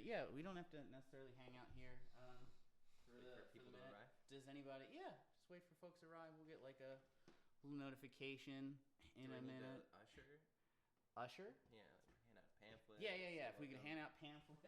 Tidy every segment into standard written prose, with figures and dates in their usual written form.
yeah, we don't have to necessarily hang out here for people the to minute. arrive. Does anybody? Yeah, just wait for folks to arrive. We'll get like a little notification in a minute. Usher? Usher? Yeah, like hand out pamphlets. Yeah. If we could hand out pamphlets.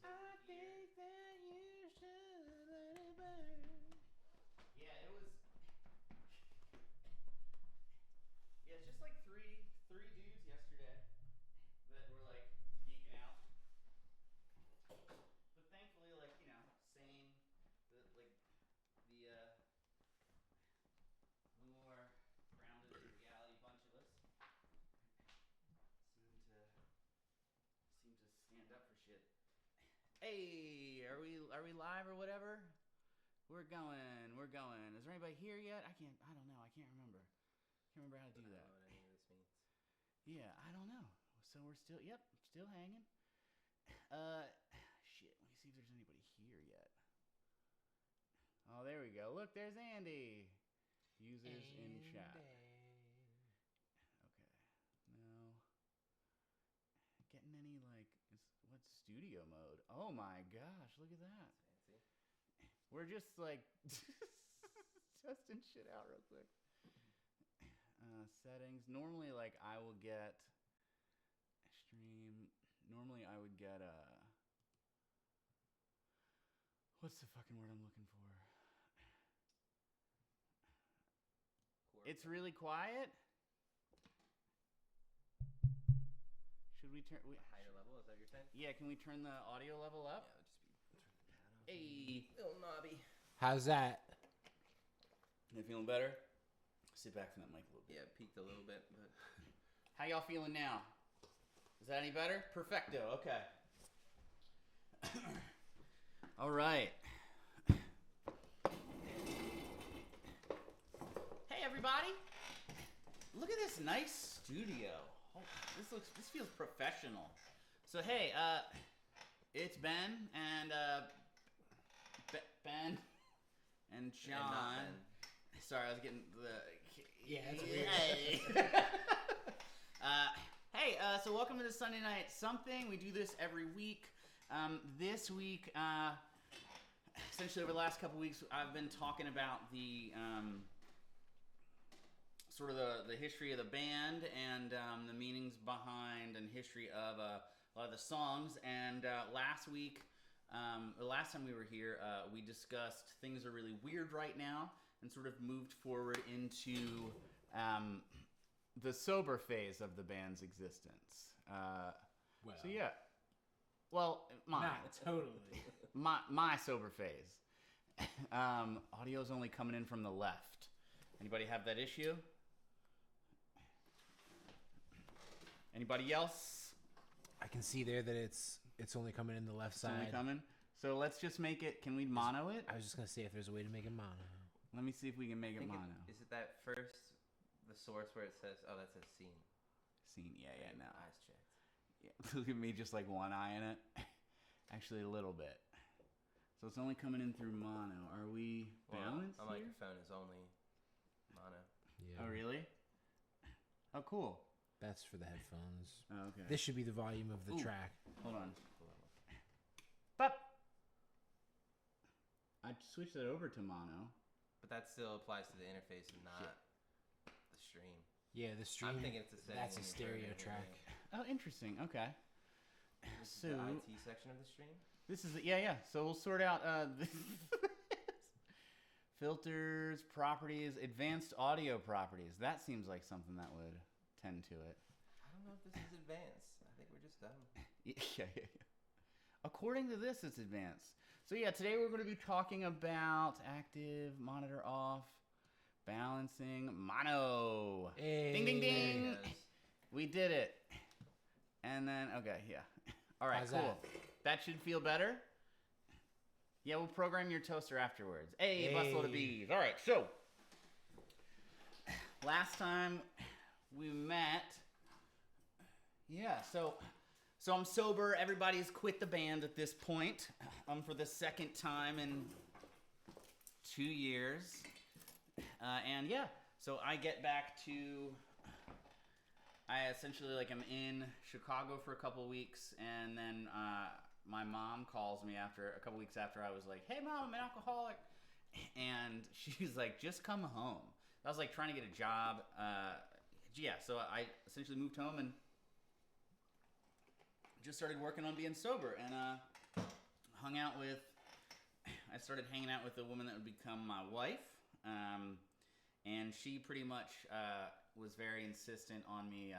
I think that you should let it burn. Yeah, it was. Yeah, it's just like three dudes yesterday that were like geeking out. But thankfully, like, you know, sane, the more grounded in reality bunch of us seem to stand up for shit. Hey, are we live or whatever? We're going. Is there anybody here yet? I don't know. I can't remember. Can't remember how to do that. I don't know what any of this means. Yeah, I don't know. So we're still hanging. Shit, let me see if there's anybody here yet. Oh, there we go. Look, there's Andy. Users in chat. Okay. No. Getting any, like, what's studio mode? Oh my gosh, look at that. That's fancy. We're just, like, testing shit out real quick. Settings. Normally, like, I will get stream. Normally, I would get what's the fucking word I'm looking for? It's really quiet. Should we turn? Higher level? Is that what you're saying? Yeah. Can we turn the audio level up? Yeah, just turn the pad off. Hey, little knobby. How's that? You feeling better? Sit back from that mic a little bit. Yeah, it peaked a little bit, but How y'all feeling now? Is that any better? Perfecto. Okay. All right. Hey, everybody. Look at this nice studio. Oh, this feels professional. So, hey, it's Ben and Ben and John. And not Ben. Sorry, I was getting the. Yeah, that's weird. Hey, so welcome to the Sunday Night Something. We do this every week. This week, essentially over the last couple weeks, I've been talking about the sort of the history of the band and the meanings behind and history of a lot of the songs. And last week, the last time we were here, we discussed things are really weird right now and sort of moved forward into the sober phase of the band's existence. Well, So yeah, well, mine. not totally. My sober phase. Audio's only coming in from the left. Anybody have that issue? Anybody else? I can see there that it's only coming in the left It's only side. coming. So let's just make it. Can we mono it? I was just gonna say if there's a way to make it mono. Let me see if we can make I it think mono. is it that first, the source where it says, oh, that says scene. Scene. Yeah, no. Eyes checked. Yeah. Look at me, just like one eye in it. Actually, a little bit. So it's only coming in through mono. Are we balanced Well, a here? microphone is only mono. Yeah. Oh, really? Oh, cool. That's for the headphones. Oh, okay. This should be the volume of the Ooh. track. Hold on. But I switched that over to mono. But that still applies to the interface and not the stream. Yeah, the stream. I'm thinking it's a setting. That's a when you stereo turn it track. Oh, interesting. Okay. This is the So IT section of the stream. this is yeah. So we'll sort out filters, properties, advanced audio properties. That seems like something that would tend to it. I don't know if this is advanced. I think we're just dumb. Yeah. According to this, it's advanced. So yeah, today we're going to be talking about active, monitor off, balancing, mono. Hey. Ding, ding, ding. Yes. We did it. And then, okay, yeah. All right, How's cool. that? That should feel better. Yeah, we'll program your toaster afterwards. Hey, busload of bees. All right, so last time we met, yeah. So So I'm sober. Everybody's quit the band at this point. For the second time in 2 years. And yeah, so I get back to... I essentially am in Chicago for a couple weeks, and then my mom calls me a couple weeks after I was like, "Hey mom, I'm an alcoholic," and she's like, "Just come home." I was trying to get a job. So I essentially moved home and just started working on being sober, and I started hanging out with the woman that would become my wife, and she pretty much was very insistent on me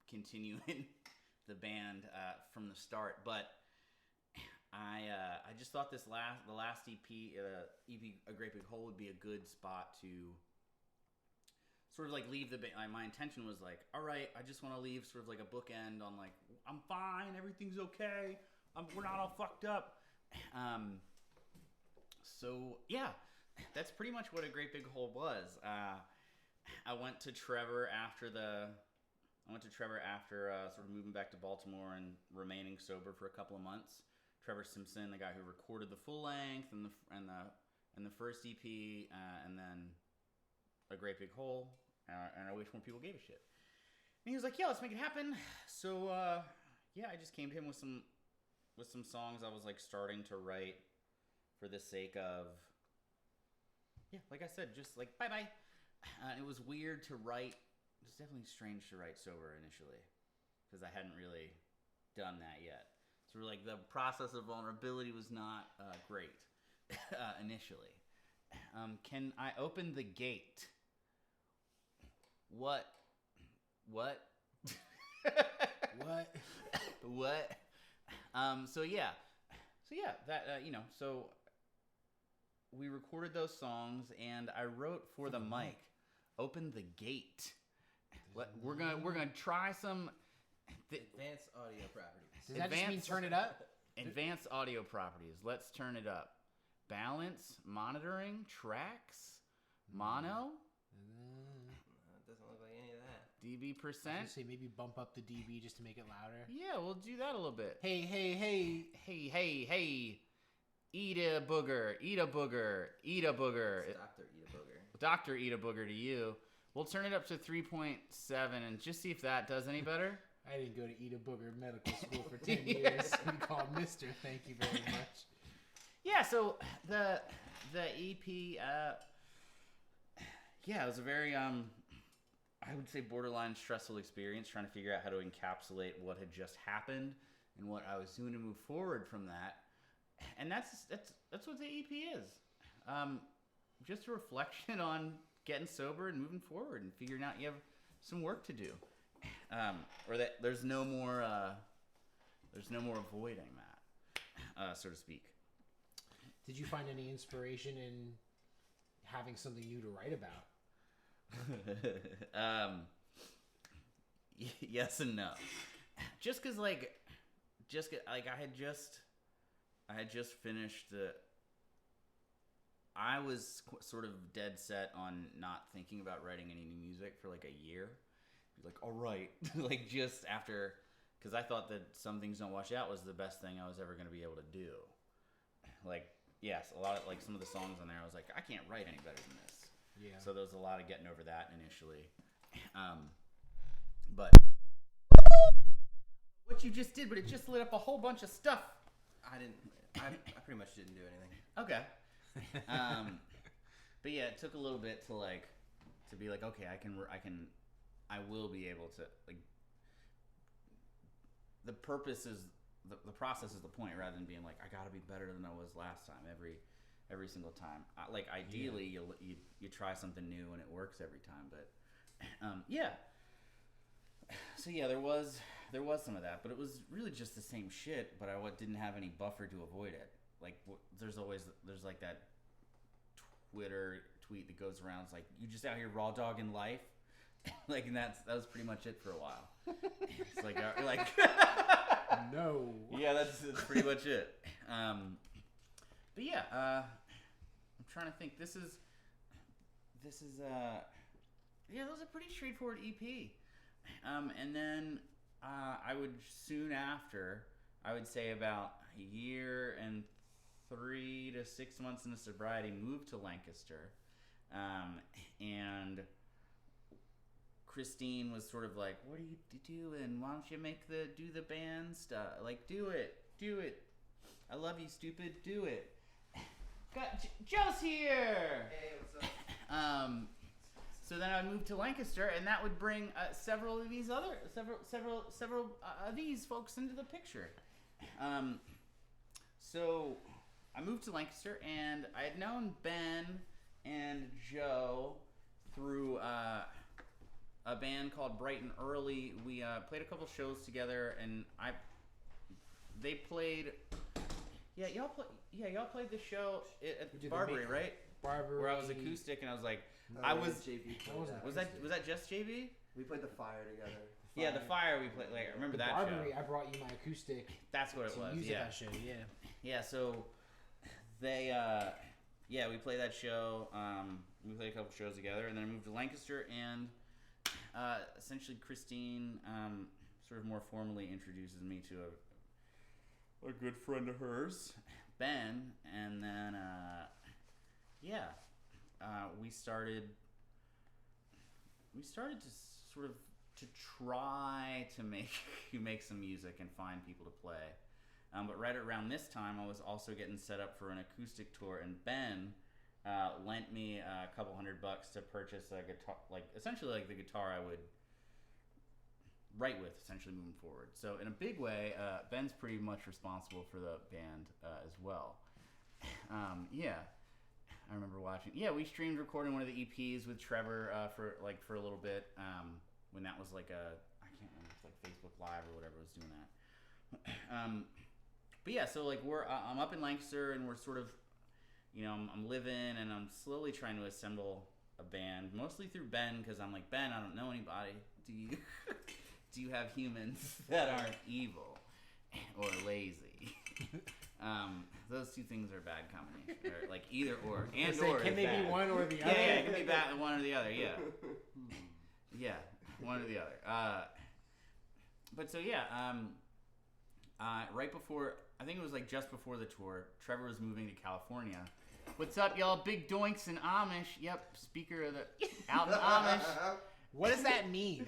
continuing the band from the start. But I just thought the last EP, A Great Big Hole, would be a good spot to sort of leave the band. My intention was all right, I just want to leave sort of a bookend on I'm fine, everything's okay, we're not all fucked up. So yeah, that's pretty much what A Great Big Hole was. I went to Trevor after sort of moving back to Baltimore and remaining sober for a couple of months. Trevor Simpson, the guy who recorded the full length and the first EP, and then A Great Big Hole, and I wish more people gave a shit. And he was like, "Yeah, let's make it happen." So I just came to him with some songs I was starting to write for the sake of, like I said, just bye bye. It was weird to write. It was definitely strange to write sober initially, because I hadn't really done that yet. So the process of vulnerability was not great initially. Can I open the gate? What? What? What? So we recorded those songs, and I wrote for the mic, "Open the gate." We're gonna try some Advanced audio properties. Does that just mean turn it up? Advanced audio properties. Let's turn it up. Balance, monitoring, tracks, mono. It doesn't look like any of that. dB I was percent. gonna say maybe bump up the dB just to make it louder. Yeah, we'll do that a little bit. Hey. Hey. Eat a booger. Eat a booger. Eat a booger. It's Dr. Eat a Booger. Dr. Eat a booger to you. We'll turn it up to 3.7 and just see if that does any better. I didn't go to Eat a Booger medical school for 10 years. We call him Mister. Thank you very much. Yeah, so the EP, it was a very, I would say borderline stressful experience trying to figure out how to encapsulate what had just happened and what I was doing to move forward from that. And that's what the EP is. Just a reflection on getting sober and moving forward and figuring out you have some work to do. Or that there's no more avoiding that, so to speak. Did you find any inspiration in having something new to write about? Yes and no. Just because I had just finished I was sort of dead set on not thinking about writing any new music for a year. Be all right, just after, because I thought that Some Things Don't Wash Out was the best thing I was ever going to be able to do. Yes, a lot of some of the songs on there, I was I can't write any better than this. Yeah. So there was a lot of getting over that initially. But what you just did, but it just lit up a whole bunch of stuff. I pretty much didn't do anything. Okay. But yeah, it took a little bit to be okay, I will be able to the purpose is the process is the point, rather than being I gotta be better than I was last time every single time. Ideally, you try something new and it works every time, but yeah. So yeah, there was some of that, but it was really just the same shit. But I didn't have any buffer to avoid it. There's that Twitter tweet that goes around. It's you just out here raw dogging life. And that was pretty much it for a while. It's No. Yeah, that's pretty much it. But yeah, I'm trying to think. This is that was a pretty straightforward EP. And then I would soon after, I would say about a year and 3 to 6 months into sobriety, moved to Lancaster, and Christine was sort of like, "What are you doing? Why don't you do the band stuff? Like, do it. I love you, stupid. Do it." Got Joe's here. Hey, what's up? So then I moved to Lancaster, and that would bring several of these folks into the picture. So I moved to Lancaster, and I had known Ben and Joe through a band called Bright and Early. We played a couple shows together, and they played. Yeah, y'all played the show at Barbary, right? Barbary. Where I was acoustic, and I was like, JB. Was that just JB? We played the Fire together. Yeah, the Fire we played. Like, I remember that Barbary, show. I brought you my acoustic. That's what it to was. use Yeah. at that show. Yeah. Yeah. So they, we played that show. We played a couple shows together, and then I moved to Lancaster, and essentially Christine sort of more formally introduces me to a good friend of hers, Ben, and then we started to sort of try to make some music and find people to play. But right around this time, I was also getting set up for an acoustic tour, and Ben lent me a couple $100 to purchase a guitar, essentially the guitar I would write with, essentially moving forward. So in a big way, Ben's pretty much responsible for the band as well. I remember watching. Yeah, we streamed recording one of the EPs with Trevor for a little bit when that was I can't remember, it's like Facebook Live or whatever was doing that. But yeah, so I'm up in Lancaster, and we're sort of, I'm living, and I'm slowly trying to assemble a band, mostly through Ben, because I'm like, Ben, I don't know anybody. Do you have humans that aren't evil or lazy? Those two things are bad combination, or like either or, and or. Can they bad. be one or the other? Yeah, it can be bad, one or the other. Yeah, yeah, one or the other. But so yeah, right before, I think it was just before the tour, Trevor was moving to California. What's up, y'all? Big doinks and Amish. Yep, speaker of the out in Amish. What does that mean?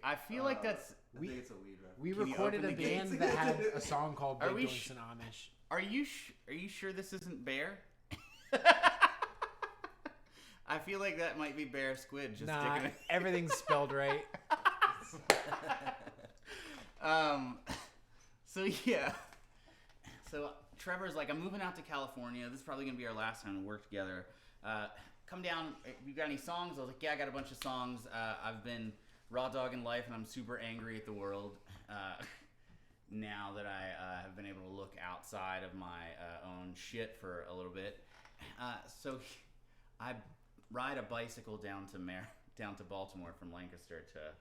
I feel like that's. I think it's a weed reference. We Can you recorded a open the gates? band that had a song called Are Big we Doinks and Amish. Are you sure this isn't Bear? I feel like that might be Bear Squid. Just Nah, sticking it. everything's spelled right. So yeah. So Trevor's like, I'm moving out to California. This is probably gonna be our last time to work together. Come down. You got any songs? I was like, yeah, I got a bunch of songs. I've been raw dogging life, and I'm super angry at the world. Now that I have been able to look outside of my own shit for a little bit. So I ride a bicycle down to Baltimore from Lancaster to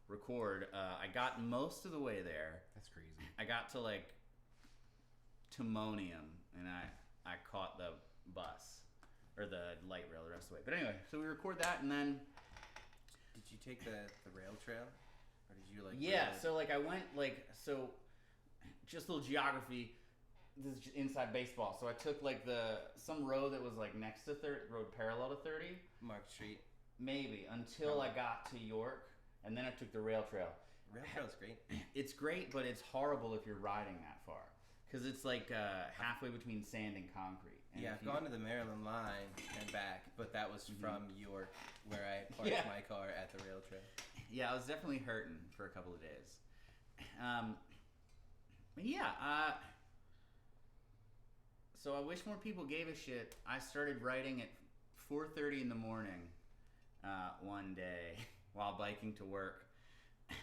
record. I got most of the way there. That's crazy. I got to Timonium, and I caught the bus or the light rail the rest of the way. But anyway, so we record that, and then Did you take the rail trail, or did you yeah. So I went just a little geography. This is just inside baseball. So I took some road that was next to road parallel to 30, Mark Street? maybe, until I got to York, and then I took the rail trail. Rail trail's great. It's great, but it's horrible if you're riding that far, because it's halfway between sand and concrete. And Yeah, if I've you- gone to the Maryland line and back, but that was from York, where I parked Yeah. my car at the rail trail. Yeah, I was definitely hurting for a couple of days. But yeah, so I wish more people gave a shit. I started writing at 4:30 in the morning one day while biking to work.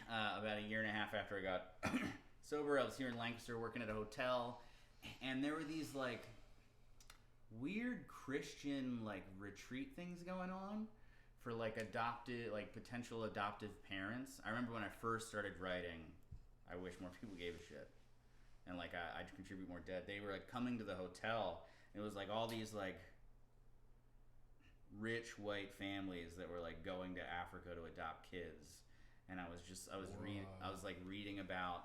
About a year and a half after I got sober, I was here in Lancaster working at a hotel, and there were these weird Christian retreat things going on for adopted, potential adoptive parents. I remember when I first started writing, I wish more people gave a shit, and I'd contribute more dead. They were coming to the hotel. And it was all these rich white families that were going to Africa to adopt kids, and I was like reading about,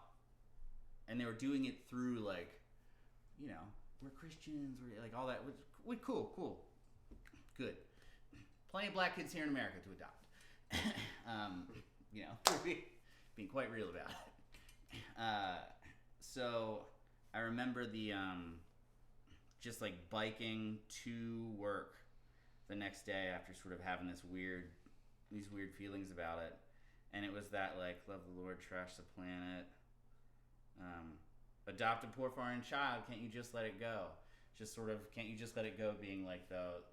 and they were doing it through like, we're Christians, we're like all that. We cool, good. Plenty of black kids here in America to adopt. Being quite real about it. So I remember the just like biking to work the next day after sort of having these weird feelings about it, and it was that like love the Lord, trash the planet, adopt a poor foreign child. Can't you just let it go? Just sort of can't you just let it go? Being like the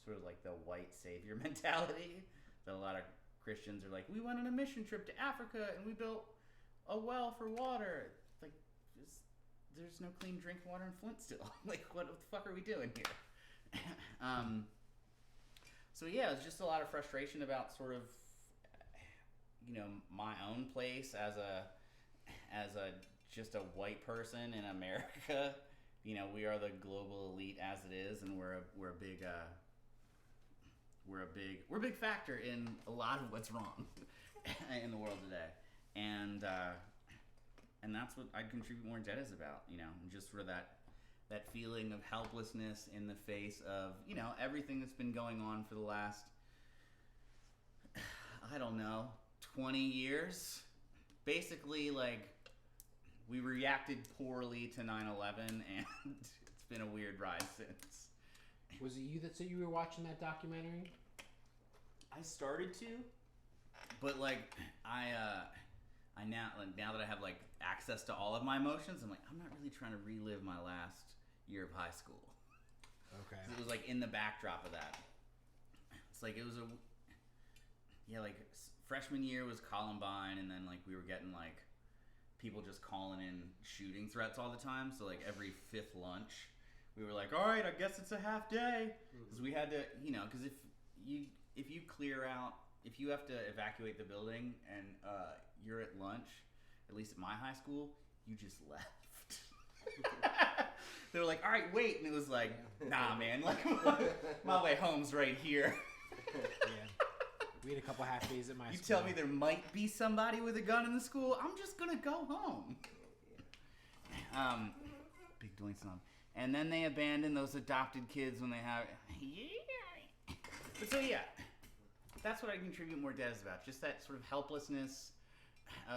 sort of like the white savior mentality that a lot of Christians are like. We went on a mission trip to Africa and we built a well for water. Like, there's no clean drinking water in Flint still. Like, what the fuck are we doing here? So yeah, it's just a lot of frustration about sort of, my own place as a just a white person in America. We are the global elite as it is, and we're a big factor in a lot of what's wrong in the world today. And that's what I'd contribute more debt is about, and just sort of that feeling of helplessness in the face of, everything that's been going on for the last, I don't know, 20 years. Basically, like, we reacted poorly to 9/11, and it's been a weird ride since. Was it you that said you were watching that documentary? I started to, but like I now that I have like access to all of my emotions, I'm like, I'm not really trying to relive my last year of high school. Okay. It was like in the backdrop of that. It's like it was like freshman year was Columbine, and then like we were getting like people just calling in shooting threats all the time. So like every fifth lunch, we were like, all right, I guess it's a half day, because we had to, because if you clear out, if you have to evacuate the building and you're at lunch, at least at my high school, you just left. They were like, all right, wait. And it was like, nah, man, like my way home's right here. Yeah. We had a couple half days at my school. You tell me there might be somebody with a gun in the school, I'm just going to go home. Big doinks on. And then they abandon those adopted kids when they have... Yeah. But so, yeah. That's what I contribute more debt is about. Just that sort of helplessness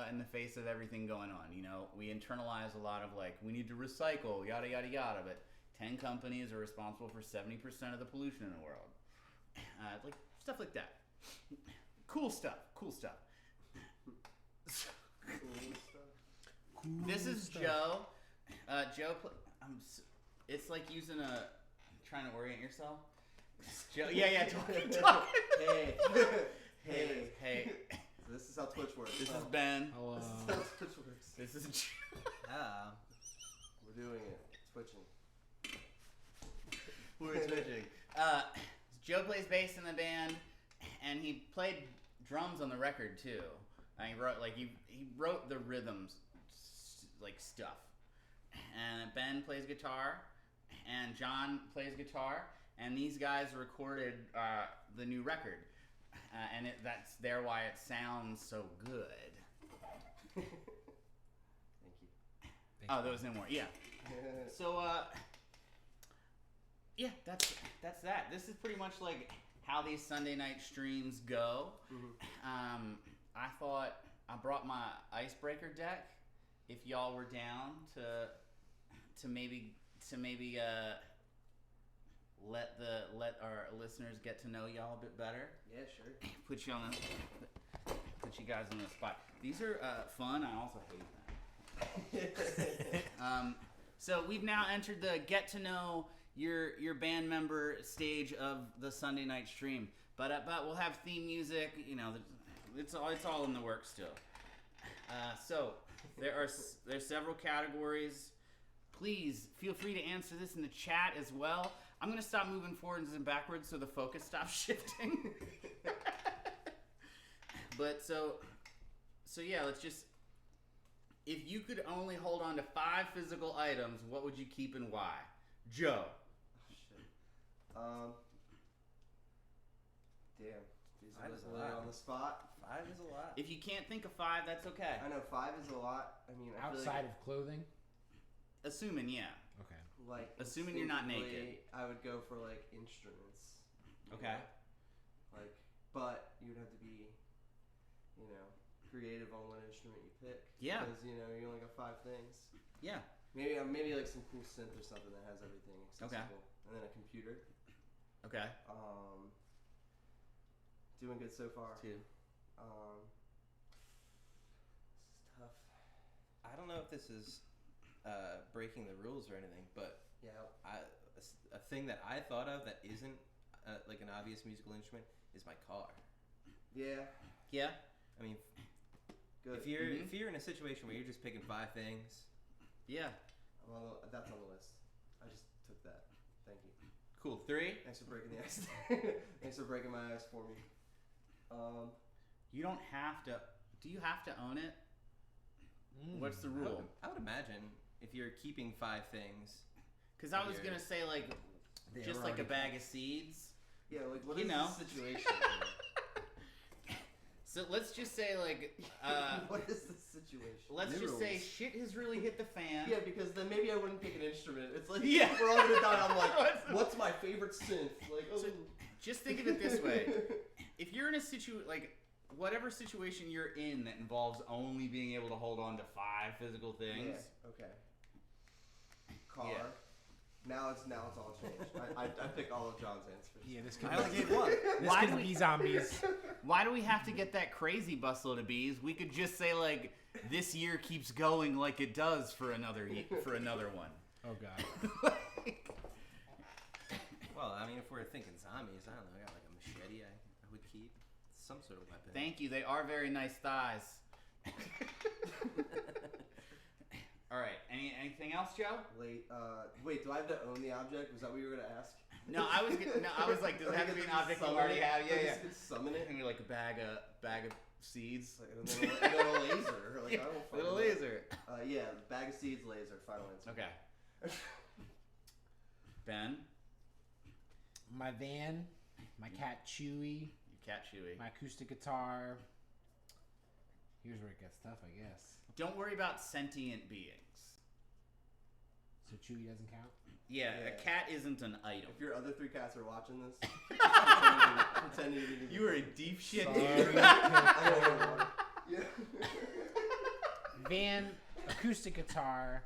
in the face of everything going on. We internalize a lot of like, we need to recycle, yada, yada, yada. But 10 companies are responsible for 70% of the pollution in the world. Like stuff like that. Cool stuff. This is Joe. Joe, it's like using trying to orient yourself. Joe, yeah, talk. Hey. So this is how Twitch works. This is Ben. Hello. This is how Twitch works. This is We're doing it. Twitching. We're twitching. Joe plays bass in the band, and he played drums on the record too. And he wrote the rhythms, like stuff. And Ben plays guitar, and John plays guitar, and these guys recorded the new record, and that's why it sounds so good. Thank you. Oh, there was no more. Yeah. So yeah, that's that. This is pretty much like how these Sunday night streams go. Mm-hmm. I thought I brought my icebreaker deck. If y'all were down to maybe let our listeners get to know y'all a bit better. Yeah, sure. Put you guys on the spot. These are fun. I also hate them. So we've now entered the get to know your band member stage of the Sunday night stream, but we'll have theme music. It's all in the works still. So there's several categories. Please feel free to answer this in the chat as well. I'm gonna stop moving forwards and backwards so the focus stops shifting. But so yeah, let's just. If you could only hold on to 5 physical items, what would you keep and why? Joe. Shit. Damn. These Five are is a really lot. on the spot. 5 is a lot. If you can't think of 5, that's okay. I know 5 is a lot. I mean, I feel Outside of clothing. Assuming, yeah. Okay. like assuming you're not instinctively, I would go for like instruments. you Okay. know? Like, but you'd have to be, you know, creative on what instrument you pick. Yeah. Because you know you only got 5 things. Yeah. Maybe like some cool synth or something that has everything accessible. And then a computer. Okay. Doing good so far. 2. This is tough. I don't know if this is breaking the rules or anything, but Yeah. a thing that I thought of that isn't like an obvious musical instrument is my car. Yeah. Yeah. I mean, Good. if you're in a situation where you're just picking 5 things, Yeah. That's on the list. I just took that. Thank you. Cool. 3. Thanks for breaking the ice. Thanks for breaking my ice for me. You don't have to. Do you have to own it? What's the rule? I would imagine if you're keeping 5 things, Because I was Here. gonna say like They just are like a already- bag of seeds. Yeah, like what You is know. the situation? here? So let's just say like What is the situation? let's just say Noodles. shit has really hit the fan. Yeah, because then maybe I wouldn't pick an instrument. It's like Yeah. we're all gonna die. I'm like, What's the- what's my favorite synth? Like, oh. So, just think of it this way: if you're in a like whatever situation you're in that involves only being able to hold on to 5 physical things. Yeah. Okay. Car. Yeah. Now it's all changed. I pick all of John's answers. Yeah, this could I only gave 1. this Why could do we- be zombies. Why do we have to get that crazy busload of bees? We could just say like this year keeps going like it does for another one. Oh god. Well, I mean, if we're thinking zombies, I don't know. I got like a machete. I would keep some sort of weapon. Thank you. They are very nice thighs. All right. Anything else, Joe? Wait, do I have to own the object? Was that what you were gonna ask? No, I was like, does it have to be an object you already have? Yeah, yeah. You could summon it. Maybe like a bag of seeds. Like, and then a laser. Like, I don't fucking Little know. laser. Yeah, bag of seeds, laser. Final answer. Okay. Ben, My van, my cat Chewy, you cat Chewy. my acoustic guitar. Here's where it gets tough, I guess. Don't worry about sentient beings. So Chewy doesn't count. Yeah, Yeah. a cat isn't an item. If your other 3 cats are watching this, pretend you didn't even You are in deep shit, Sorry. dude. I don't know. Yeah. Van, acoustic guitar.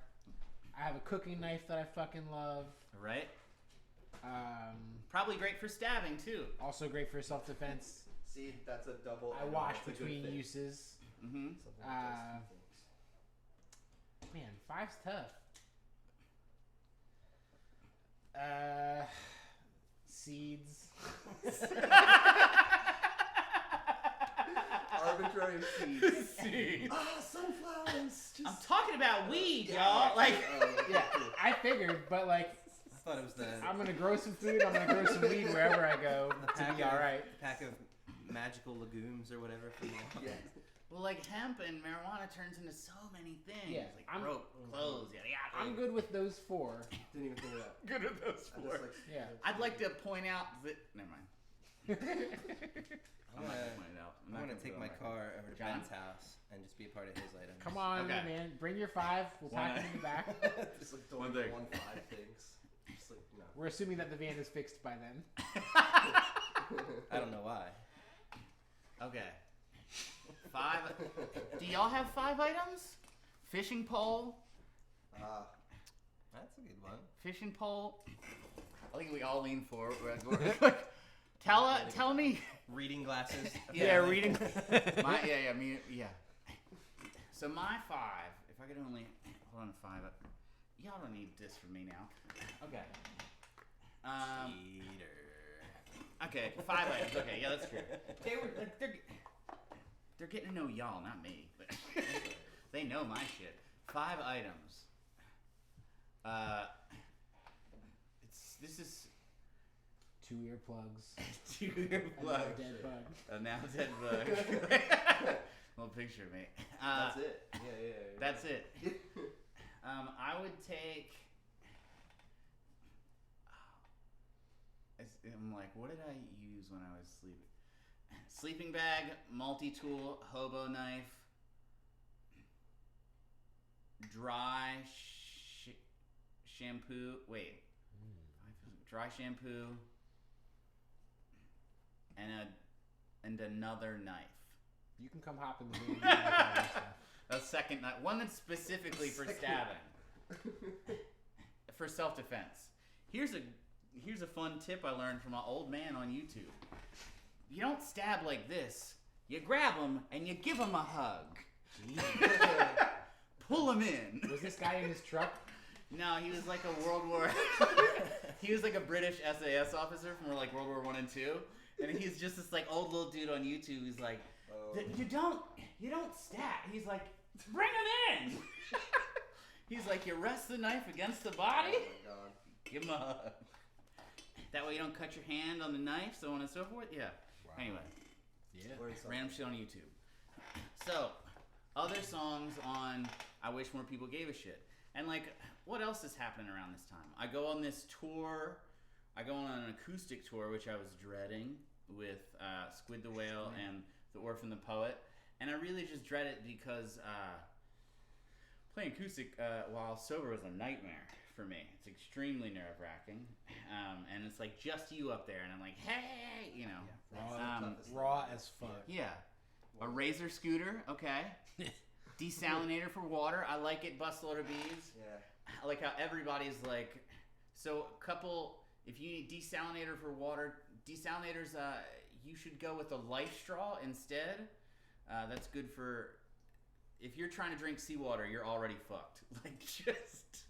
I have a cooking knife that I fucking love. Right? Um, Probably great for stabbing too. also great for self-defense. See, that's a double. I wash that's a good between thing. uses. Mm-hmm. Something that does 2 things. Man, 5's tough. Seeds. Arbitrary seeds. Seeds. Ah, sunflowers. I'm talking about weed, Yeah, y'all. Like, Yeah, I figured, but like, I thought it was the I'm gonna grow some food. I'm gonna grow some weed wherever I go to be all right. pack of magical legumes or whatever. From the Yeah. well, like hemp and marijuana turns into so many things. Yeah, like I'm- rope, clothes, yada yada. I'm good with those 4. Didn't even think of that. good with those I just four. like. Yeah. I'd like to point out that. Never mind. I'm I'm not gonna, gonna point it out. I'm I'm not gonna take put my it on record. car over to John? Ben's house and just be a part of his items. Come on, Okay. man. Bring your 5. We'll pack One- it in the back. Just like One throwing thing. 1 5 things. Just like no. We're assuming that the van is fixed by then. I don't know why. Okay. 5. Do y'all have 5 items? Fishing pole. Ah, That's a good one. Fishing pole. I think we all lean forward. Tell me. Reading glasses. Yeah, apparently. reading. Yeah. So my 5. If I could only hold on to 5. Y'all don't need this from me now. Okay. Cheater. Okay. 5 items. Okay. Yeah, that's true. They're getting to know y'all, not me. They know my shit. 5 items. This is 2 earplugs. 2 And earplugs. a dead bug. A now dead bug. Little picture of me. that's it. Yeah. That's it. I would take. I'm like, what did I use when I was sleeping? sleeping bag, multi-tool, hobo knife, dry shampoo. Wait, dry shampoo, and another knife. You can come hop in the room. And all that stuff. A second knife, one that's specifically for stabbing, for self-defense. Here's a fun tip I learned from an old man on YouTube. You don't stab like this. You grab him and you give him a hug. Pull him in. Was this guy in his truck? No, he was like a World War. He was like a British SAS officer from like World War I and II, and he's just this like old little dude on YouTube. He's like, you don't stab. He's like, bring him in. He's like, you rest the knife against the body. Oh my god. Give him a hug. That way you don't cut your hand on the knife, so on and so forth. Yeah. Wow. Anyway, Yeah. Learn something. random shit on YouTube. So, other songs on I Wish More People Gave a Shit. And like, what else is happening around this time? I go on this tour. I go on an acoustic tour, which I was dreading, with Squid the Whale and The Orphan the Poet. And I really just dread it because playing acoustic while sober was a nightmare for me. It's extremely nerve-wracking. And it's like just you up there, and I'm like, hey, you know. Raw as fuck. Yeah. A Razor scooter, okay. Desalinator for water. I like it. Busload of bees. Yeah. I like how everybody's like, so if you need desalinator for water, desalinators, you should go with a life straw instead. That's good for, if you're trying to drink seawater, you're already fucked. Like, just,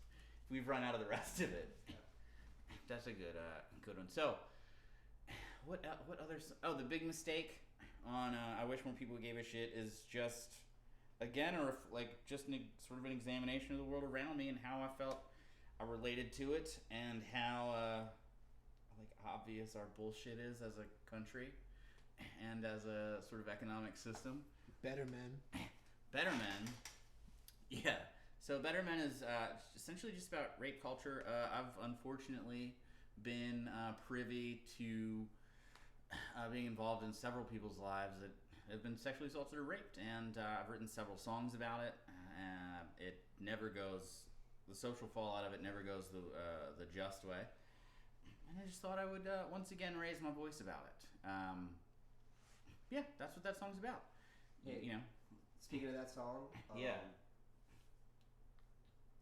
we've run out of the rest of it. That's a good one. So, what others? Oh, the big mistake on I Wish More People Gave a Shit is just, again, or just sort of an examination of the world around me and how I felt I related to it, and how obvious our bullshit is as a country and as a sort of economic system. Better Men. Better Men. Yeah. So Better Men is essentially just about rape culture. I've unfortunately been privy to being involved in several people's lives that have been sexually assaulted or raped, and I've written several songs about it. It never goes, the social fallout of it never goes the just way. And I just thought I would once again raise my voice about it. Yeah, that's what that song's about. Hey, You know. Speaking of that song, Yeah.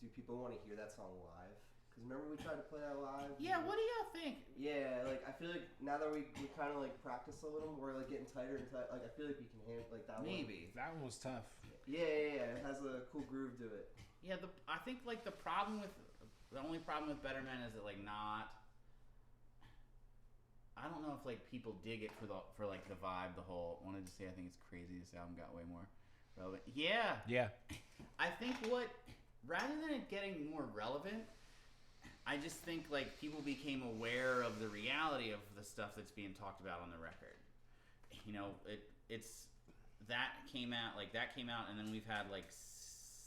Do people want to hear that song live? Because remember we tried to play that live? Yeah, what do y'all think? Yeah, like I feel like now that we kind of like practice a little, we're like getting tighter and tighter. Like I feel like we can handle like that Maybe. That one was tough. one. Yeah. It has a cool groove to it. Yeah, I think like the only problem with Better Men is that like not. I don't know if like people dig it for like the vibe, the whole. Wanted to say I think it's crazy this album got way more relevant. Yeah. Yeah. I think rather than it getting more relevant, I just think like people became aware of the reality of the stuff that's being talked about on the record. You know, that came out, and then we've had like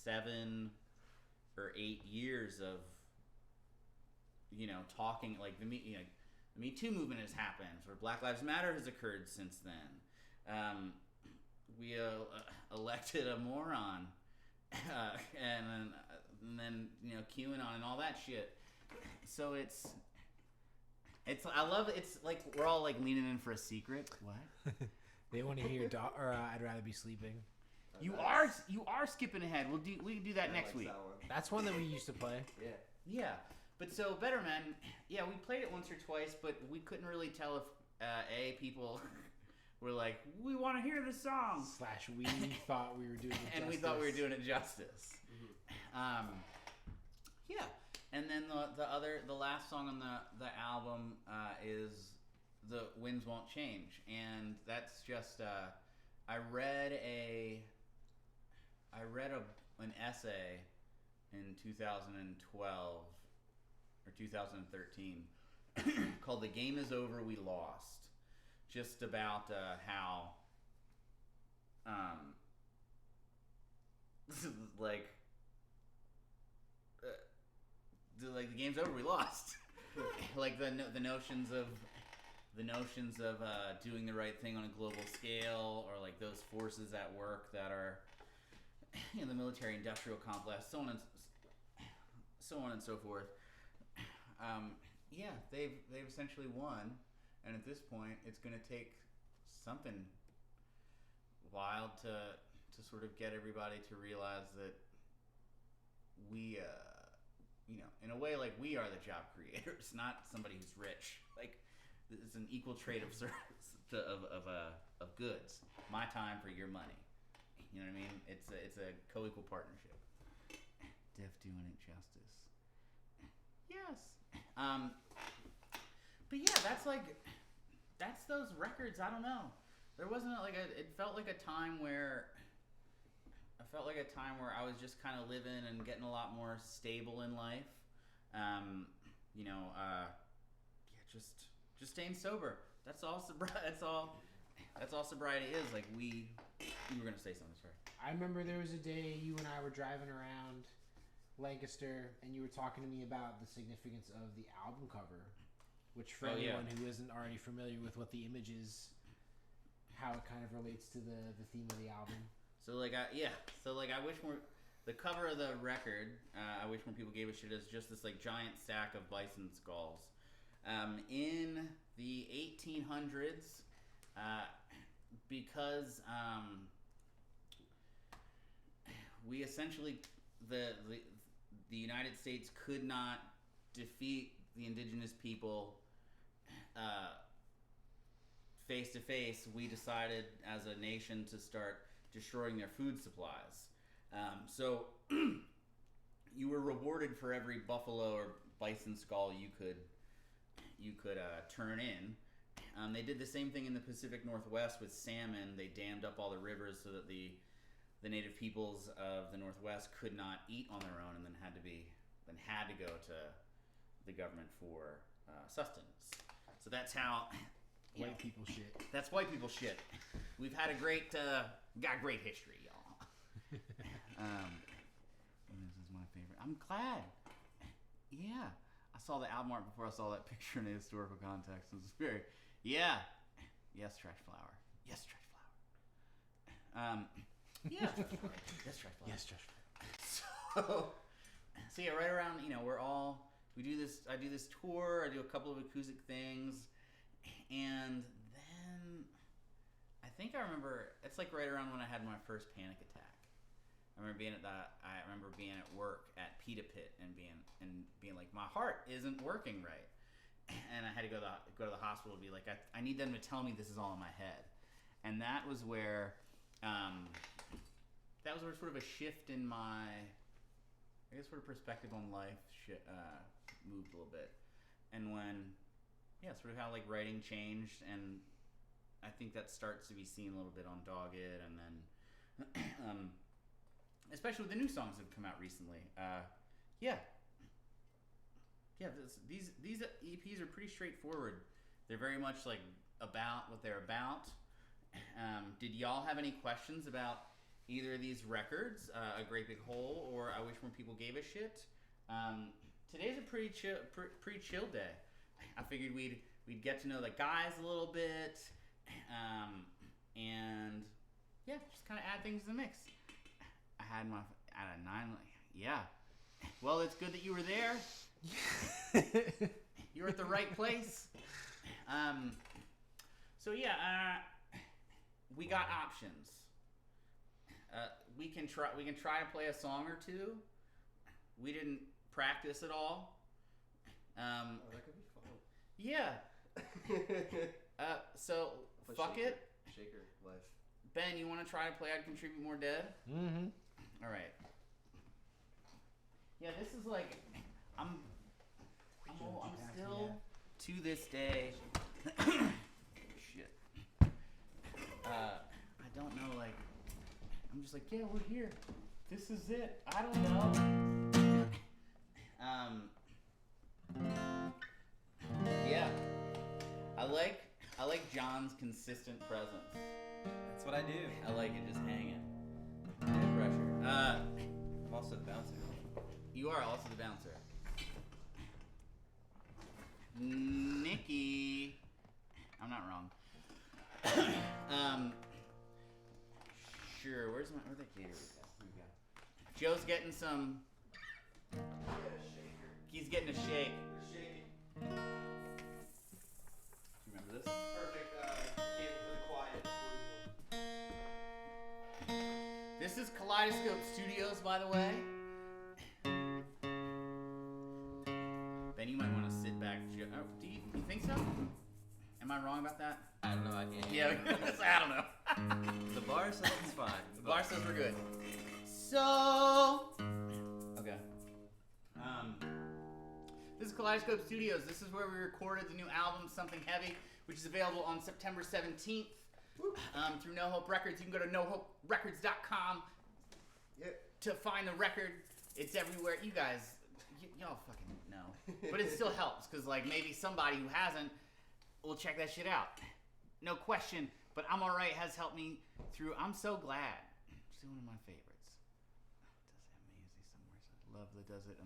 7 or 8 years of, you know, talking like the Me Too movement has happened, or Black Lives Matter has occurred since then. We elected a moron, and then you know QAnon and all that shit. So it's I love it. It's like we're all like leaning in for a secret. What? They want to hear I'd Rather Be Sleeping. You are skipping ahead. We can do that next week. That one. That's one that we used to play. Yeah. Yeah, but so Better Men, yeah, we played it once or twice, but we couldn't really tell if people were like, we want to hear the song, / we thought we were doing it and justice. we thought we were doing it justice. Yeah, and then the last song on the album is The Winds Won't Change, and that's just I read an essay in 2012 or 2013 called "The Game Is Over, We Lost," just about how the game's over, we lost. Like the notions of the notions of doing the right thing on a global scale, or like those forces at work that are in the military-industrial complex, so on and so forth. Yeah, they've essentially won, and at this point, it's going to take something wild to sort of get everybody to realize that we, in a way, like, we are the job creators, not somebody who's rich. Like, it's an equal trade of service of goods. My time for your money. You know what I mean? It's a co-equal partnership. Def doing it justice. Yes. But yeah, that's those records. I don't know. There wasn't it felt like a time where I was just kind of living and getting a lot more stable in life. Just staying sober. That's all sobriety is. Like you were gonna say something, sorry. I remember there was a day you and I were driving around Lancaster, and you were talking to me about the significance of the album cover, which for anyone who isn't already familiar with what the image is, how it kind of relates to the theme of the album. So I wish more. The cover of the record, I wish more people gave a shit, as just this like giant stack of bison skulls. In the 1800s, because we essentially the United States could not defeat the indigenous people face to face, we decided as a nation to start destroying their food supplies. So you were rewarded for every buffalo or bison skull you could turn in. They did the same thing in the Pacific Northwest with salmon. They dammed up all the rivers so that the native peoples of the Northwest could not eat on their own, and then had to go to the government for sustenance. So that's how White people shit. That's white people shit. We've had got great history, y'all. This is my favorite. I'm glad. Yeah. I saw the album art before I saw that picture in the historical context. It was very, yeah. Yes, trash flower. Yes, trash flower. Yeah. Yes, trash flower. Yes, Josh. So yeah, right around, I do this tour, I do a couple of acoustic things, and then I think I remember, it's like right around when I had my first panic attack. I remember being at work at Pita Pit and being like, my heart isn't working right, and I had to go to the hospital to be like, I need them to tell me this is all in my head, and that was where sort of a shift in my, I guess, sort of perspective on life moved a little bit, and when, sort of how like writing changed, and I think that starts to be seen a little bit on Dogged, and then especially with the new songs that have come out recently. These EPs are pretty straightforward. They're very much like about what they're about. Did y'all have any questions about either of these records, A Great Big Hole or I Wish More People Gave a Shit? Today's a pretty chill day. I figured we'd get to know the guys a little bit, and just kind of add things to the mix. I had a 9. Yeah. Well, it's good that you were there. You were at the right place. We got options. We can try to play a song or two. We didn't practice at all. That could be fun. Yeah. So But fuck shaker, it. Shaker life. Ben, you want to try to play I'd Contribute More Dead? Mm-hmm. All right. Yeah, this is like I'm still to this day. Shit. I don't know. Like, I'm just like, yeah, we're here. This is it. I don't know. Yeah. I like John's consistent presence. That's what I do. I like it just hanging. No pressure. I'm also the bouncer. You are also the bouncer. Nikki. Where'd the gator go? Here we go. Joe's getting some. He's getting a shake. Remember this? Perfect cake for the quiet. This is Kaleidoscope Studios, by the way. Ben, you might want to sit back. Do you think so? Am I wrong about that? I don't know. I can't. Yeah, I don't know. The bar says it's fine. The bar says we're good. So, okay. This is Kaleidoscope Studios. This is where we recorded the new album, Something Heavy, which is available on September 17th through No Hope Records. You can go to nohoperecords.com to find the record. It's everywhere. You guys, y'all fucking know. But it still helps, because like maybe somebody who hasn't will check that shit out. No question. But I'm Alright has helped me through. I'm so glad. It's one of my favorites. Does it amazing somewhere? Love the does it.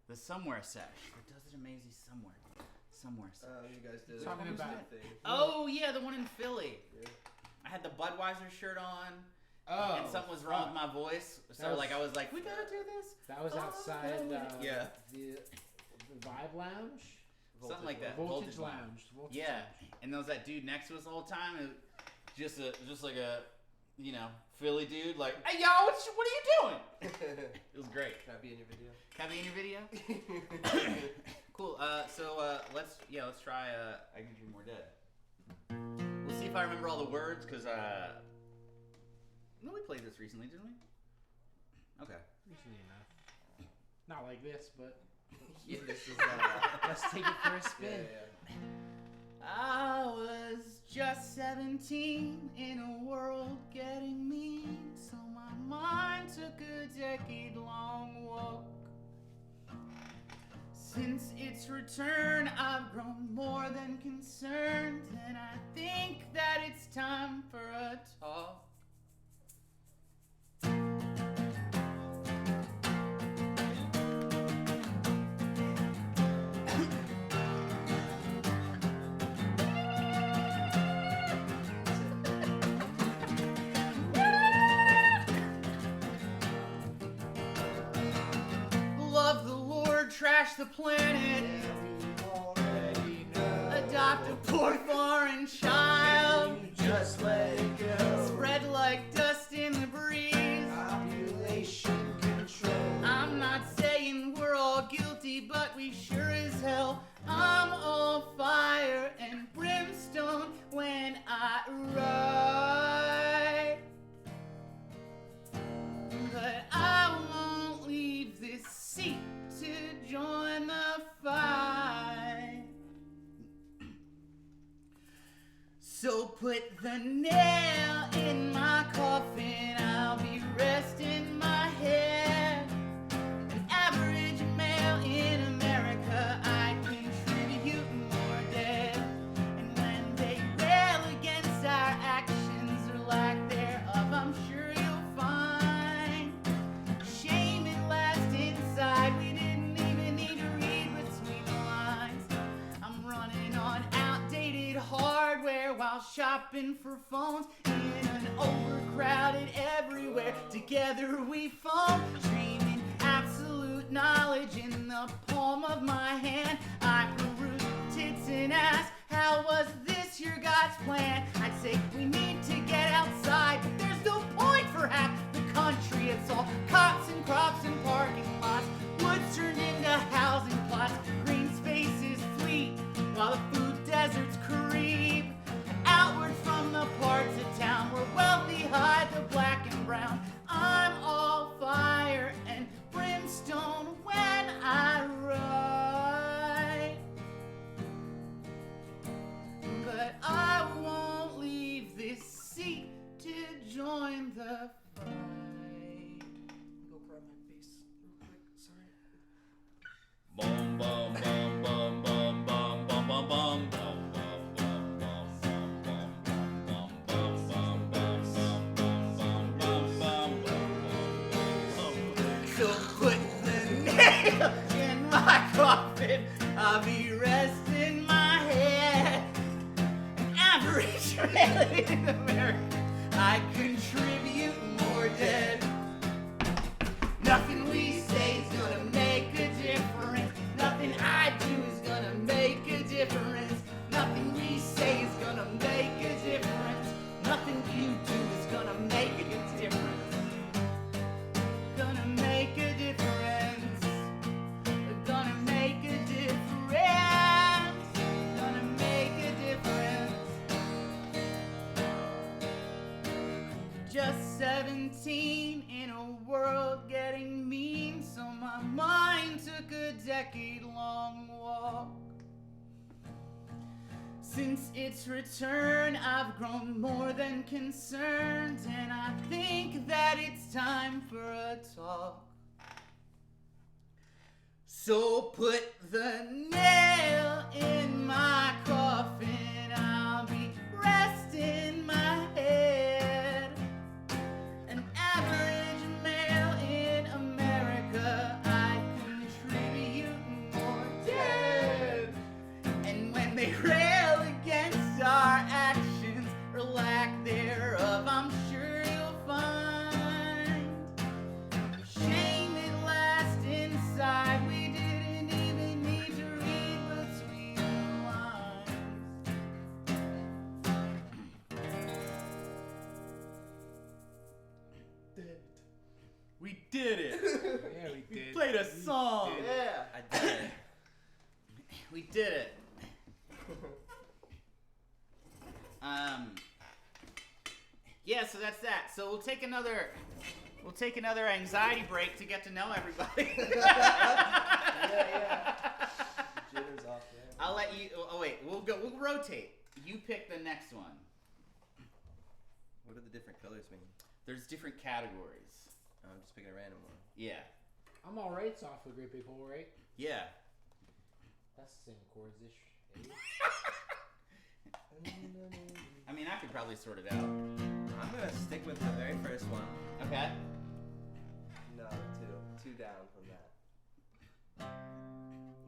The somewhere sesh. The does it amazing somewhere. Somewhere sesh. You guys did Talking it. about- Thing. Oh yeah, the one in Philly. Yeah. I had the Budweiser shirt on. Oh, And something was wrong with my voice. So was- like I was like, we gotta do this. That was outside Yeah. the Vibe Lounge? Something like that. Voltage Lounge. Voltage Yeah. Lounge. And there was that dude next to us the whole time. It, just like a, Philly dude. Like, hey y'all, what are you doing? It was great. Can I be in your video? Can I be in your video? Cool. Let's try. I Can Dream More Dead. We'll see if I remember all the words, cause no, we played this recently, didn't we? Okay. Recently enough. Not like this, but Yeah, this is let's take it for a spin. I was just 17 in a world getting mean, so my mind took a decade-long walk. Since its return, I've grown more than concerned, and I think that it's time for a talk. Love the Lord, trash the planet, adopt a poor foreign child, Just let it go. spread like dust in the breeze. Population control. I'm not saying we're all guilty, but we sure as hell. I'm all fire and brimstone when I ride. But I won't leave this seat to join the fight. So put the nail in my coffin, I'll be resting my head. An average male in America, I contribute more dead. And when they rail against our actions or lack thereof, I'm sure you'll find shame at last inside. We didn't even need to read between the lines. I'm running on outdated hardware while shopping for phones in an overcrowded everywhere. Together we foam, streaming absolute knowledge in the palm of my hand. I peruse tits and ass. How was this your God's plan? I'd say we need to get outside, but there's no point for half the country. It's all cops and crops and parking lots. Woods turned into housing plots. Green spaces fleet while the food deserts creep. Outward from the parts of town where wealthy hide the black and brown. I'm all fire and brimstone when I ride. But I won't leave this seat to join the fight. Go grab my bass real quick. Sorry. Boom, boom, boom, boom, boom, boom, boom, boom, boom, boom. So put the nail in my coffin, I'll be resting my head. An average man in America, I contribute more dead. 17 in a world getting mean, so my mind took a decade-long walk. Since its return, I've grown more than concerned, and I think that it's time for a talk. So put the nail in my coffin, I'll be resting my head. An average male in America, I contribute more dead. And when they rail against our actions or lack thereof, I'm sure you'll find shame at last inside. We didn't even need to read between the lines. We did it. Yeah, we did. Played a song. Yeah. I did it. We did it. Yeah, so that's that. So we'll take another anxiety break to get to know everybody. Yeah. Jitters off there. I'll let you. Oh wait, we'll rotate. You pick the next one. What do the different colors mean? There's different categories. I'm just picking a random one. Yeah. I'm alright. It's off a great big hole, right? Yeah. That's the same chords ish. I mean, I could probably sort it out. I'm gonna stick with the very first one. Okay. No, two down from that.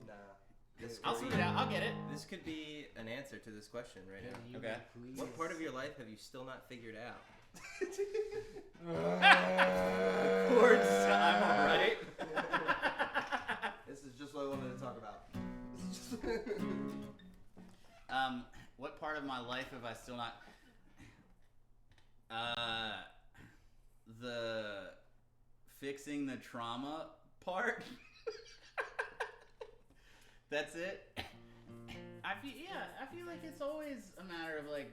Nah. This I'll sort it out. I'll get it. This could be an answer to this question right now. Okay. What part of your life have you still not figured out? Chords. I'm alright. This is just what I wanted to talk about. This is just What part of my life have I still not? The fixing the trauma part. That's it. I feel like it's always a matter of like.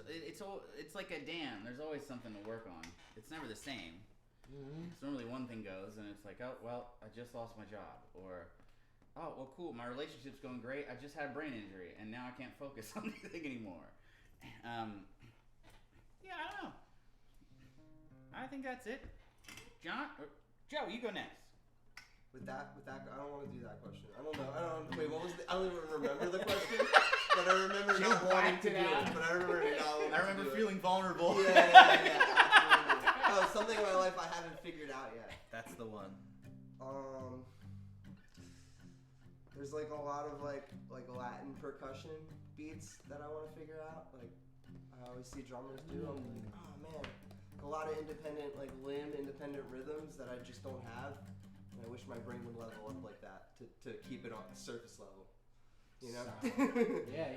It's like a dam. There's always something to work on. It's never the same. Mm-hmm. So normally one thing goes, and it's like, oh well, I just lost my job, or oh well, cool, my relationship's going great. I just had a brain injury, and now I can't focus on anything anymore. Yeah, I don't know. I think that's it. John, or Joe, you go next. with that, I don't want to do that question. I don't know. Wait, what was the? I don't even remember the question. But I remember not wanting to do it. But I remember not wanting I remember to do it. feeling vulnerable. Yeah, absolutely. Oh, something in my life I haven't figured out yet. That's the one. There's like a lot of like Latin percussion beats that I want to figure out. Like I always see drummers do. I'm like, oh man, a lot of independent independent rhythms that I just don't have. And I wish my brain would level up like that to keep it on the surface level. You know? Yeah.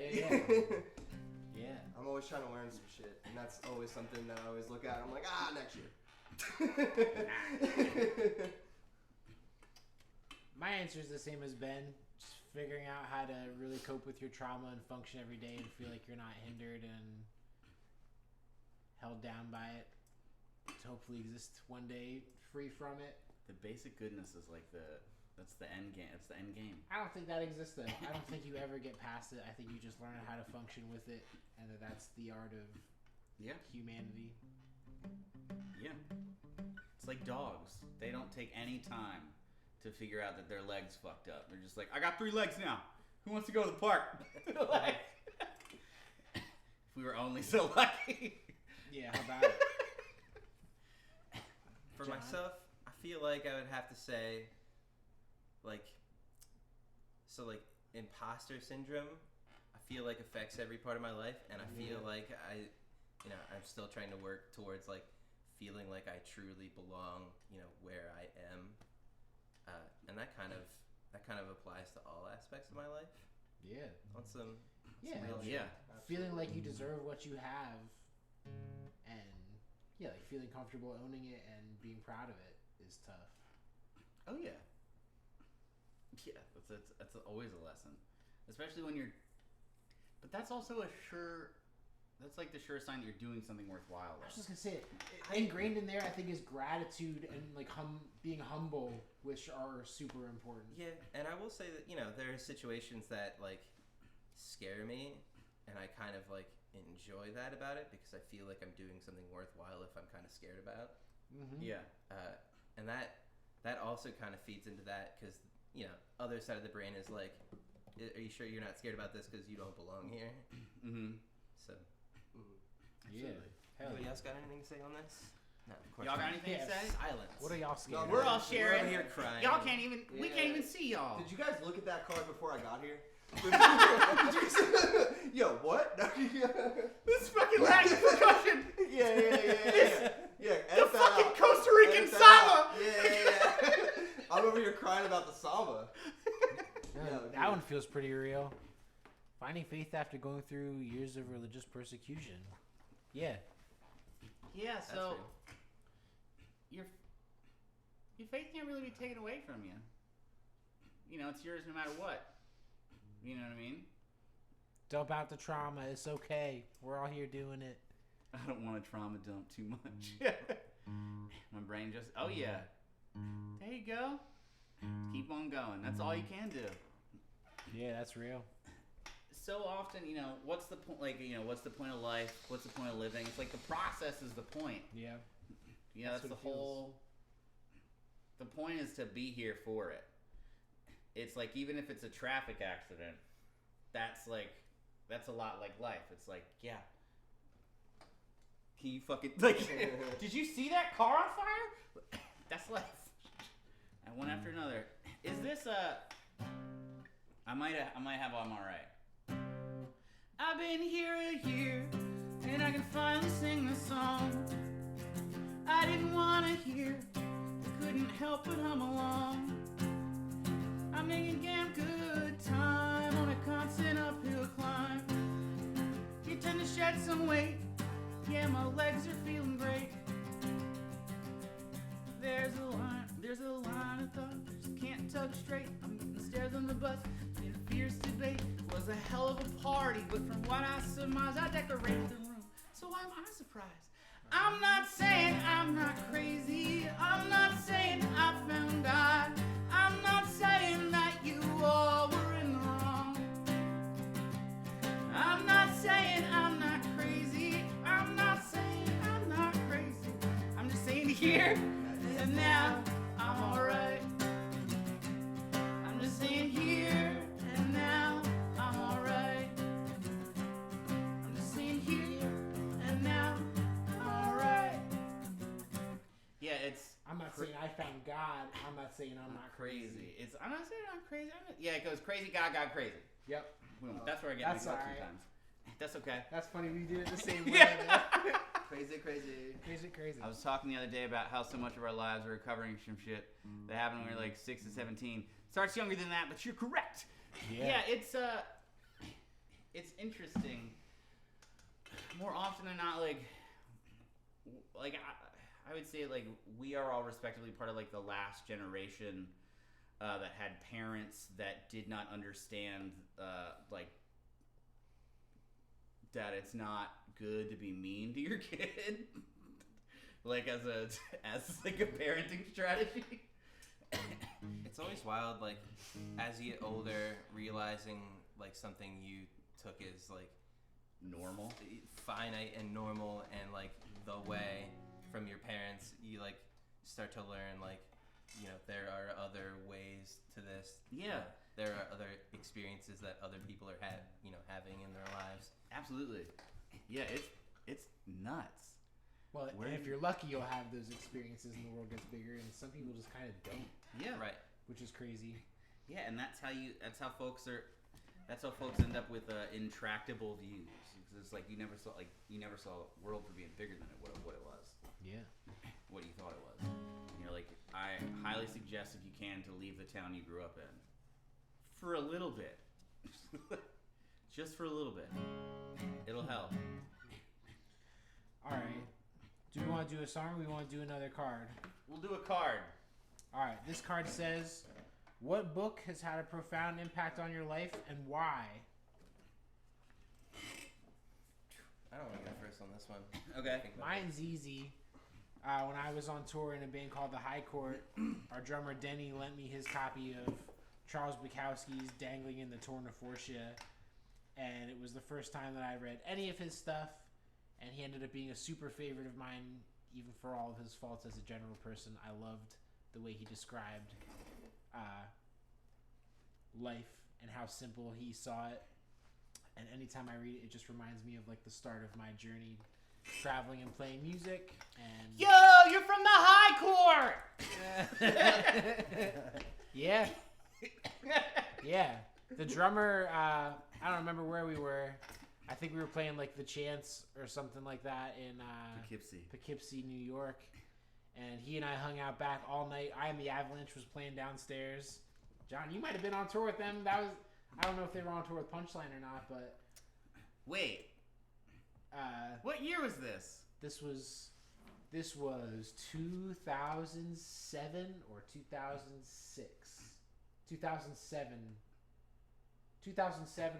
Yeah. I'm always trying to learn some shit, and that's always something that I always look at. I'm like, next year. My answer is the same as Ben. Just figuring out how to really cope with your trauma and function every day and feel like you're not hindered and held down by it. To hopefully exist one day free from it. The basic goodness is like that's the end game. It's the end game. I don't think that exists though. I don't think you ever get past it. I think you just learn how to function with it, and that's the art of humanity. Yeah. It's like dogs. They don't take any time to figure out that their legs fucked up. They're just like, I got 3 legs now. Who wants to go to the park? Like, if we were only so lucky. Yeah, how about it? For John? myself, I feel like I would have to say, imposter syndrome, I feel like affects every part of my life, and I feel like I'm still trying to work towards like feeling like I truly belong, where I am, and that kind of applies to all aspects of my life. Yeah. On some real Yeah. Feeling like you deserve what you have, and like feeling comfortable owning it and being proud of it is tough. Oh yeah. Yeah, that's always a lesson, especially when you're. But that's also a sure That's like the sure sign you're doing something worthwhile. I was just gonna say it. Ingrained in there, I think, is gratitude and like being humble, which are super important. Yeah, and I will say that there are situations that like scare me, and I kind of like enjoy that about it because I feel like I'm doing something worthwhile if I'm kind of scared about. Mm-hmm. Yeah. And that also kind of feeds into that because other side of the brain is like, are you sure you're not scared about this because you don't belong here? Mm-hmm. So. Yeah. Anybody else got anything to say on this? No, of course Y'all got not. anything to say? Silence. What are y'all scared? We're all of? sharing. We're here crying. Y'all can't even. We Yeah. can't even see y'all. Did you guys look at that card before I got here? Yo, what? This fucking Latin percussion. Yeah. The edit that fucking out. Costa Rican Edit that samba. out. Yeah. I'm over here crying about the samba. Yeah, that one feels pretty real. Finding faith after going through years of religious persecution. Yeah. Yeah. That's So real. your faith can't really be taken away from you. It's yours no matter what. You know what I mean? Dump out the trauma. It's okay. We're all here doing it. I don't want to trauma dump too much. My brain just. Oh yeah. There you go. Keep on going. That's all you can do. Yeah, that's real. So often, what's the point? Like, what's the point of life? What's the point of living? It's like the process is the point. Yeah. That's what the it feels. whole. The point is to be here for it. It's like even if it's a traffic accident, that's a lot like life. It's like, yeah. Can you fucking like? Did you see that car on fire? That's life. And one after another. Is this I might have I'm alright. I've been here a year, and I can finally sing the song I didn't want to hear. Couldn't help but hum along. I'm making damn good time on a constant uphill climb. You tend to shed some weight. Yeah, my legs are feeling great. There's a line of thought just can't tug straight. I'm getting stairs on the bus in a fierce debate. Was a hell of a party, but from what I surmise, I decorated the room. So why am I surprised? I'm not saying I'm not crazy. I'm not saying I found God. I'm not saying that you all were in the wrong. I'm not saying I'm not crazy. I'm not saying I'm not crazy. I'm just saying here and now I'm alright. I'm just saying here and now I'm alright. I'm just saying here and now I'm alright. Yeah, it's I'm not saying I found God. I'm not saying I'm not crazy. I'm not saying I'm crazy. Yeah, it goes crazy, God, God, crazy. Yep. Boom. That's where I get That's mixed up alright. sometimes. That's okay. That's funny. We did it the same way. Yeah. Crazy. Crazy. I was talking the other day about how so much of our lives are recovering from shit that happened when we were like 6 to 17. Starts younger than that, but you're correct. Yeah, it's interesting. More often than not, like I would say like we are all respectively part of like the last generation that had parents that did not understand like that it's not good to be mean to your kid. Like as like a parenting strategy. It's always wild, like, as you get older, realizing, like, something you took as, like, Normal. finite and normal and, like, the way from your parents, you, like, start to learn, like, there are other ways to this. Yeah. There are other experiences that other people are having in their lives. Absolutely. Yeah, it's nuts. Well, and if you're lucky, you'll have those experiences and the world gets bigger, and some people just kind of don't, Yeah. Right. which is crazy. Yeah, and that's how folks end up with intractable views. It's like you never saw the world for being bigger than what it was. Yeah. What you thought it was. And you're like, I highly suggest if you can to leave the town you grew up in. For a little bit. Just for a little bit. It'll help. Alright. Do we want to do a song or we want to do another card? We'll do a card. Alright, this card says, what book has had a profound impact on your life and why? I don't want to go first on this one. Okay. Think about Mine's easy. When I was on tour in a band called The High Court, our drummer Denny lent me his copy of Charles Bukowski's Dangling in the Tournifortia, and it was the first time that I read any of his stuff, and he ended up being a super favorite of mine, even for all of his faults as a general person. I loved the way he described life and how simple he saw it. And anytime I read it, it just reminds me of like the start of my journey traveling and playing music. And Yo, you're from the High Court. yeah, yeah. The drummer, I don't remember where we were. I think we were playing like the Chance or something like that in Poughkeepsie, New York. And he and I hung out back all night. I and the Avalanche was playing downstairs. John, you might have been on tour with them. I don't know if they were on tour with Punchline or not, but Wait. What year was this? This was 2007 or 2006. 2007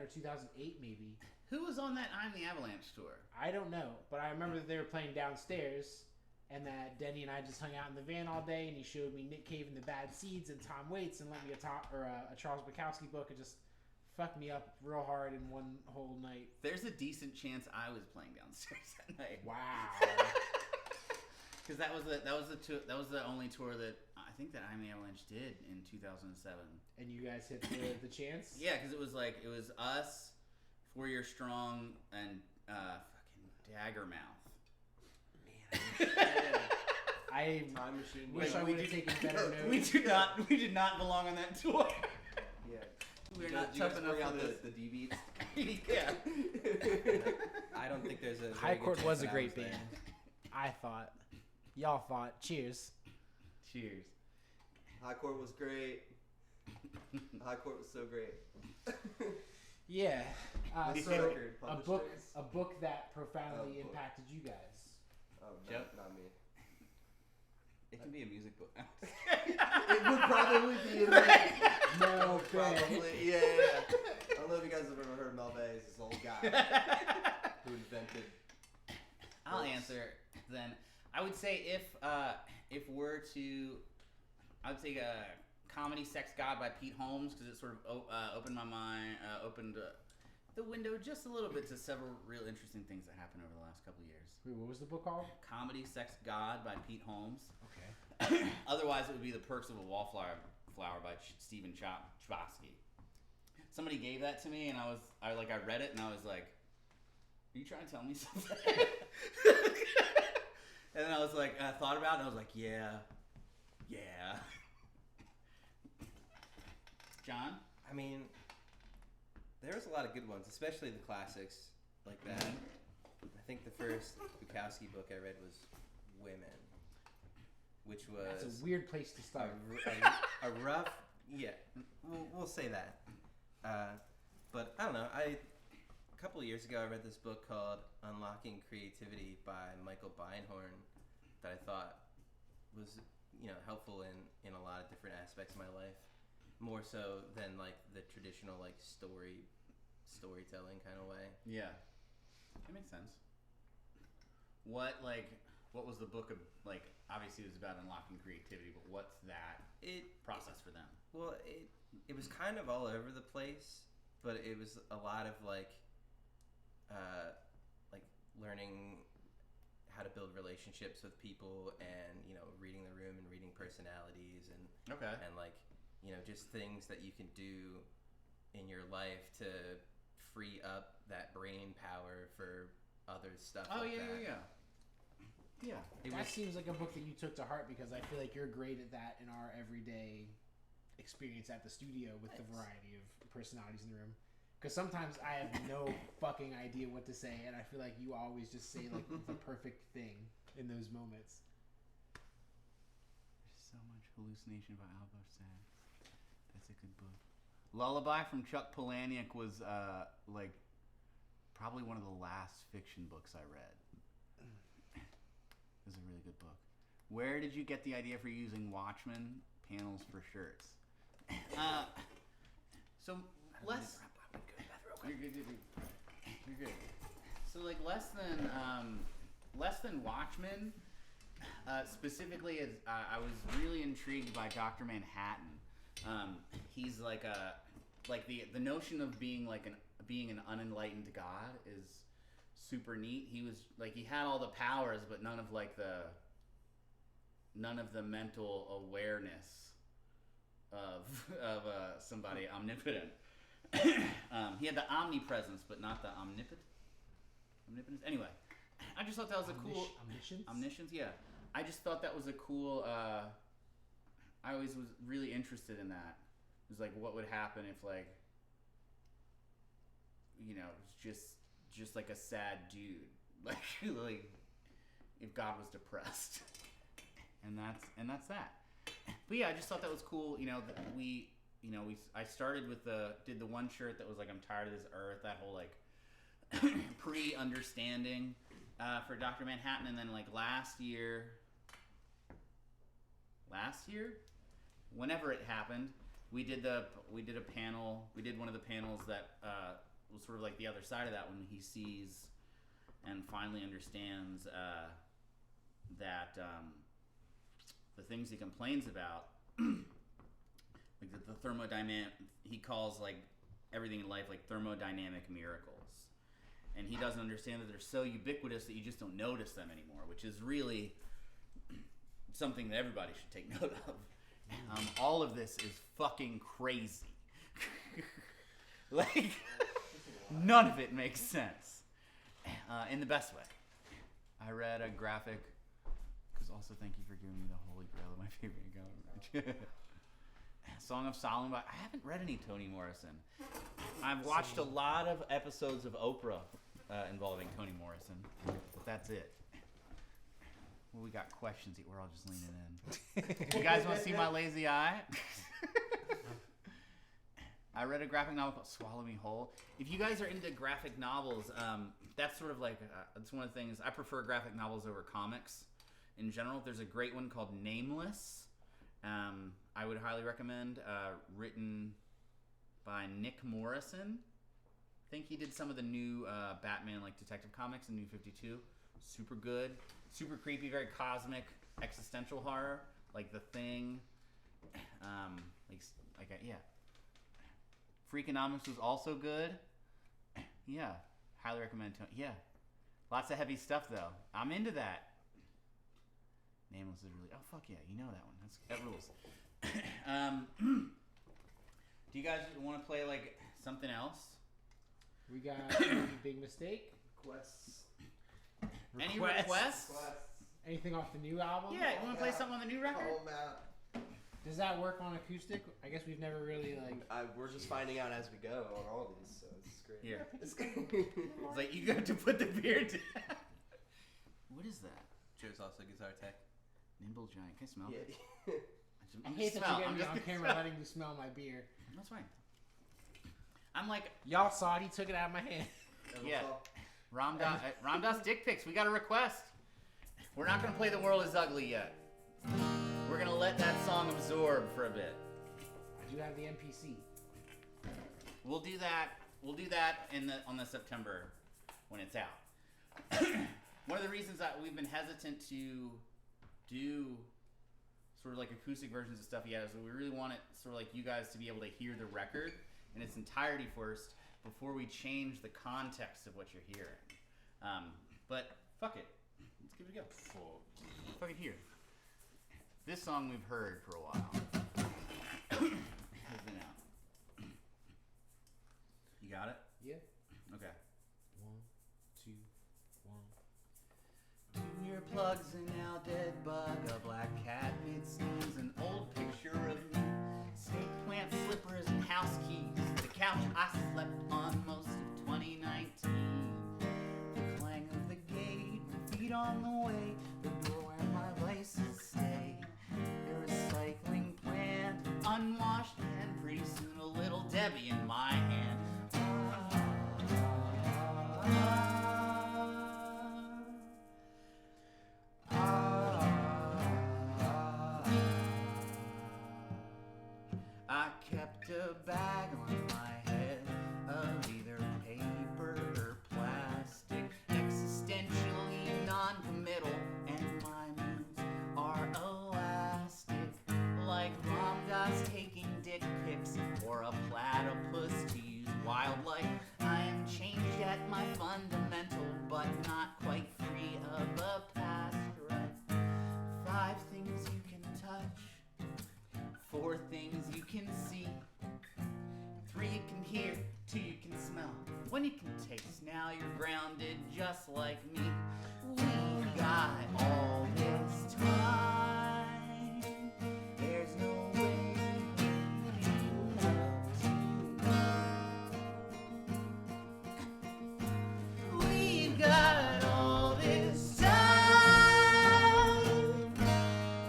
or 2008 maybe. Who was on that I'm the Avalanche tour? I don't know, but I remember that they were playing downstairs, and that Denny and I just hung out in the van all day, and he showed me Nick Cave and the Bad Seeds and Tom Waits, and lent me a Charles Bukowski book, and just fucked me up real hard in one whole night. There's a decent chance I was playing downstairs that night. Wow. Because that was the only tour that I think that I'm the Avalanche did in 2007. And you guys hit the Chance? Yeah, because it was us, 4 Year Strong, and fucking Daggermouth. Man, I Time Machine. wish I would have taken better notes. We did not belong on that tour. Yeah. We're not tough enough for this. the D beats. Yeah. I don't think there's a High very good Court chance was a that I great there. band. I thought. Y'all thought. Cheers. Cheers. High Court was great. High Court was so great. Yeah. This So record a published book days? a book that profoundly book. impacted you guys. Oh, Yep. not me. It can be a music book. It would probably be in there. No, Probably, yeah. I don't know if you guys have ever heard of Mel Bay. He's this old guy who invented. I'll answer then. I would say if we're to, I would say Comedy Sex God by Pete Holmes, because it sort of opened my mind, opened the window just a little bit to several real interesting things that happened over the last couple of years. Wait, what was the book called? Comedy Sex God by Pete Holmes. Okay. Otherwise, it would be The Perks of a Wallflower by Stephen Chbosky. Somebody gave that to me, and I read it, and I was like, "Are you trying to tell me something?" And then I was like, I thought about it, and I was like, "Yeah." John? I mean, there was a lot of good ones, especially the classics like that. I think the first Bukowski book I read was Women, which was That's a weird place to start. a rough, yeah, we'll say that. But I don't know. A couple of years ago, I read this book called Unlocking Creativity by Michael Beinhorn that I thought was, helpful in a lot of different aspects of my life, more so than like the traditional like storytelling kind of way. Yeah. That makes sense. What was the book of, like, obviously it was about unlocking creativity, but what's that process for them? Well, it was kind of all over the place, but it was a lot of like learning how to build relationships with people, and reading the room and reading personalities, and just things that you can do in your life to free up that brain power for other stuff. Yeah. That seems like a book that you took to heart, because I feel like you're great at that in our everyday experience at the studio with the variety of personalities in the room. Because sometimes I have no fucking idea what to say, and I feel like you always just say like the perfect thing in those moments. There's so much hallucination by Alvar Sachs. That's a good book. Lullaby from Chuck Palahniuk was probably one of the last fiction books I read. It was a really good book. Where did you get the idea for using Watchmen panels for shirts? So let's. You're good. So like less than Watchmen. Specifically, as I was really intrigued by Dr. Manhattan. He's like the notion of being an unenlightened god is super neat. He was like he had all the powers, but none of the mental awareness of somebody omnipotent. He had the omnipresence, but not the omnipotence. Anyway, I just thought that was a cool omniscience. Yeah, I just thought that was a cool. I always was really interested in that. It was like, what would happen if just like a sad dude, like if God was depressed, and that's that. But yeah, I just thought that was cool. I started with did the one shirt that was like, I'm tired of this earth, that whole like pre-understanding for Dr. Manhattan, and then like last year, whenever it happened, we did a panel. We did one of the panels that was sort of like the other side of that, when he sees and finally understands that the things he complains about, like the thermodynamic, he calls like everything in life like thermodynamic miracles. And he doesn't understand that they're so ubiquitous that you just don't notice them anymore, which is really something that everybody should take note of. All of this is fucking crazy. Like, none of it makes sense. In the best way. I read a graphic, because also thank you for giving me the Holy Grail of my favorite comic. Song of Solomon. I haven't read any Toni Morrison. I've watched a lot of episodes of Oprah involving Toni Morrison, but that's it. Well, we got questions. We're all just leaning in. You guys want to see my lazy eye? I read a graphic novel called Swallow Me Whole. If you guys are into graphic novels, that's sort of like, it's one of the things, I prefer graphic novels over comics in general. There's a great one called Nameless. I would highly recommend, written by Nick Morrison. I think he did some of the new Batman, like Detective Comics and New 52. Super good, super creepy, very cosmic, existential horror, like The Thing. Yeah. Freakonomics was also good. Yeah, highly recommend. Yeah, lots of heavy stuff though. I'm into that. Nameless is really. Oh fuck yeah, you know that one. That rules. Do you guys want to play like something else? We got a big mistake. Quests. Any requests? Anything off the new album? Yeah, you want to play something on the new record? Oh man. Does that work on acoustic? I guess we've never really we're just finding out as we go on all these, so it's great. Yeah. It's great. It's like you got to put the beer down. What is that? Joe's also guitar tech. Nimble Giant. Can I smell it? Yeah. I hate that you're getting me on camera letting me smell my beer. That's fine. I'm like, y'all saw it. He took it out of my hand. Yeah. Ramdas dick pics. We got a request. We're not gonna play The World Is Ugly yet. We're gonna let that song absorb for a bit. I do have the MPC. We'll do that. We'll do that on the September when it's out. One of the reasons that we've been hesitant to do sort of like acoustic versions of stuff yet is that we really want it sort of like you guys to be able to hear the record in its entirety first before we change the context of what you're hearing. But fuck it. Let's give it a go. Fuck it here. This song we've heard for a while. Has been out. You got it? Yeah. Okay. 1, 2, 1. 2 earplugs, an now dead bug, a black cat mid-sneeze, an old picture of me, snake plant slippers and house keys, the couch I slept on most of 2019, the clang of the gate, my feet on the way, the door where my license stay, a recycling plant, unwashed, and pretty soon a little Debbie in my hand. I kept a bag on my head of either paper or plastic, can taste. Now you're grounded just like me. We got all this time. There's no way you love. We've got all this time.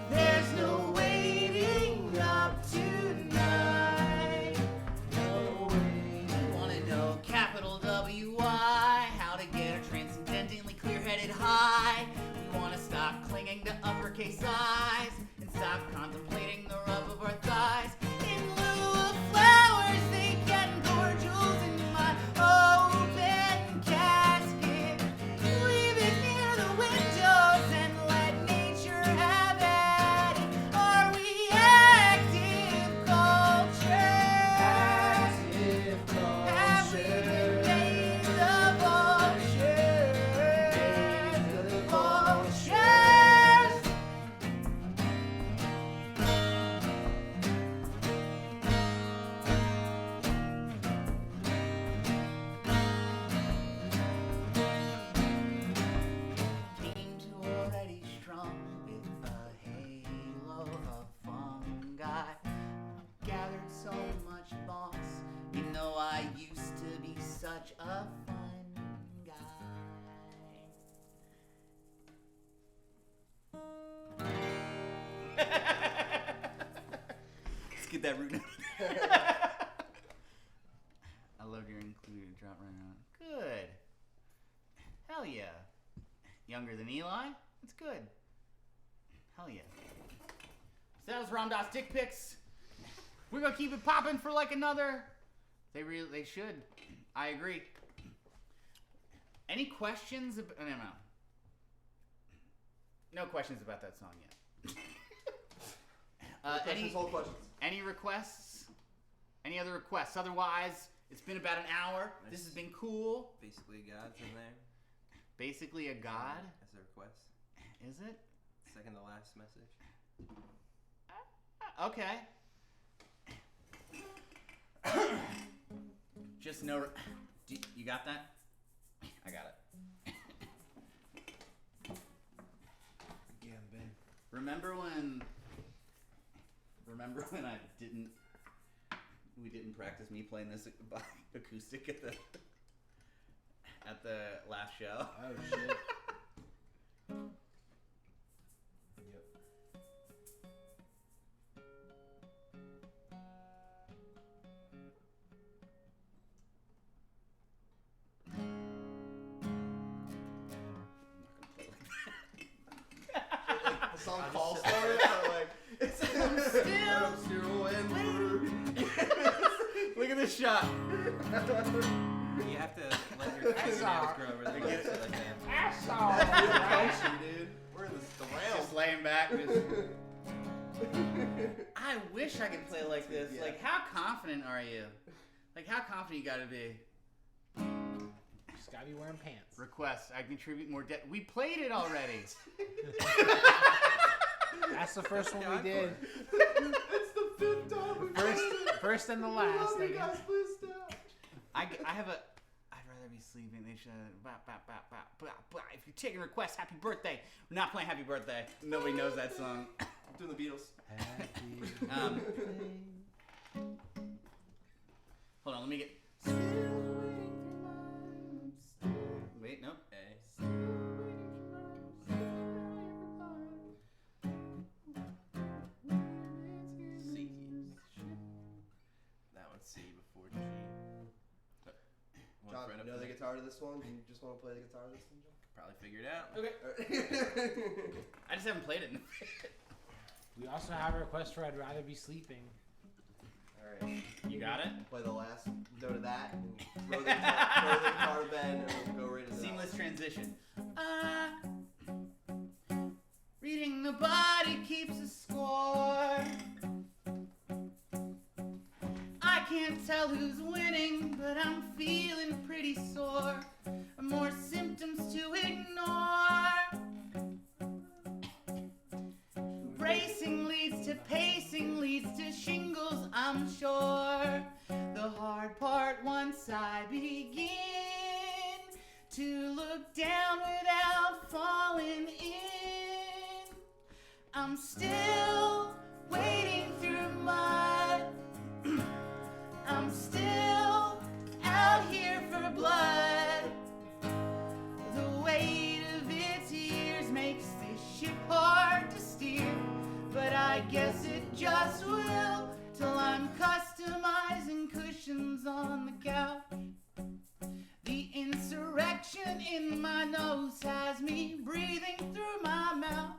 There's no waiting up tonight. No way. You wanna know capital W-I, how to get a transcendently clear-headed high. We wanna stop clinging to uppercase I's and stop contemplating the rub of our thighs. In lieu of flowers, they can pour jewels into my open casket. Leave it near the windows and let nature have at it. Are we active culture? Have we been made the vultures? Vultures. Came to already strung with a halo of fungi. Gathered so much moss. You know I used to be such a fun guy. Let's get that root note. I love your included drop right now. Good. Hell yeah. Younger than Eli? That's good. Hell yeah. So that was Ramdas Dick Pics. We're gonna keep it popping for like another. They should. I agree. Any questions? No. No questions about that song yet. Questions, whole questions. Any requests? Any other requests? Otherwise, it's been about an hour. This has been cool. Basically, God's in there. Basically a god. As a request. Is it? Second to last message. Okay. Just no. You got that? I got it. Again, Ben. Remember when we didn't practice me playing this acoustic at the last show? Oh shit. Yep. The song calls for it, so like it's still Look at this shot. You have to let your fingernails grow really close to like that. Asshole. dude. We're in the Just laying back. I wish I could play like this. Yeah. Like, how confident are you? Like, how confident you gotta be? Just gotta be wearing pants. Request. I contribute more debt. We played it already. That's the first one we did. It's the fifth time we First and the last. you I guess. guys, please stop. I have a. I'd rather be sleeping. They should. If you're taking requests, happy birthday. We're not playing happy birthday. Nobody knows that song. I'm doing the Beatles. Hold on, let me get. Wait, no. C. That one's C before G. One John, right up you know the there. guitar to this one? Do you just want to play the guitar to this one, John? Probably figure it out. Okay. I just haven't played it in a bit. We also have a request for I'd rather be sleeping. Alright. You got it? Play the last note of that and throw the guitar to Ben and we'll go right into that. Seamless transition. Reading the body keeps a score. I can't tell who's winning, but I'm feeling pretty sore. More symptoms to ignore. Racing leads to pacing, leads to shingles, I'm sure. The hard part once I begin to look down without falling in. I'm still wading through mud. I'm still out here for blood. The weight of its years makes this ship hard to steer, but I guess it just will till I'm customizing cushions on the couch. The insurrection in my nose has me breathing through my mouth.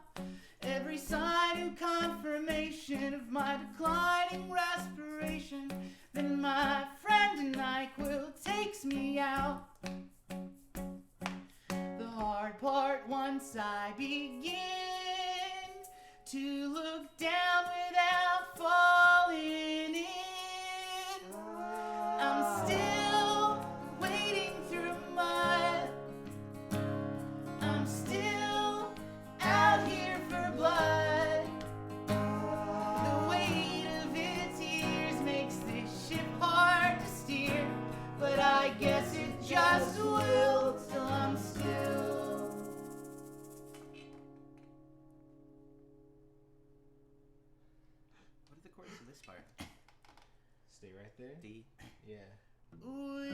Every sign of confirmation of my declining respiration. Then my friend NyQuil takes me out. The hard part once I begin to look down without falling in. I'm still wading through mud. I'm still out here for blood. The weight of its years makes this ship hard to steer, but I guess it just will till I'm still. What are the chords of this part? Stay right there. D. Yeah. We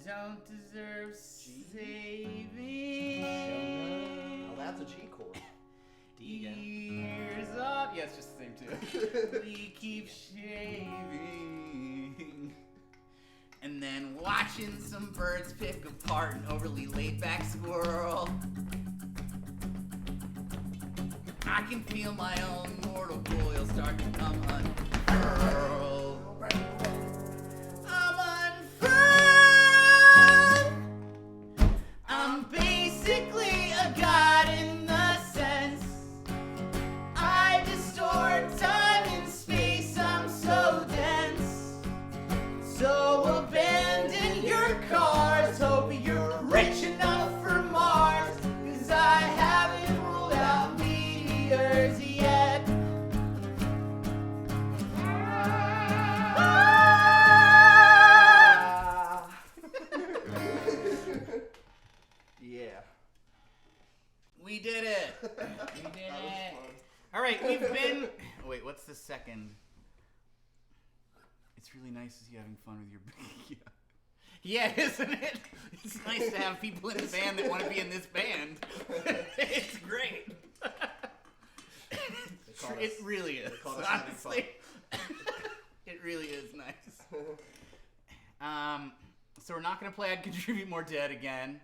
don't deserve saving. Oh, that's a G chord. D again. Years up. Yeah, it's just the same too. We keep shaving. And then watching some birds pick apart an overly laid back squirrel. I can feel my own mortal coil start to come unfurled. I'm unfurled. I'm basically a god in the sense I distort time and space. I'm so dense. So abandon your cars. Hope you're rich enough for Mars. 'Cause I haven't ruled out meteors yet. Yeah. We did it. We did That was it. fun. All right, we've been. Wait, what's the second? It's really nice to see you having fun with your. Yeah, isn't it? It's nice to have people in the band that want to be in this band. It's great. It really is. call us having Honestly, it really is nice. So we're not gonna play I'd Contribute More Dead again.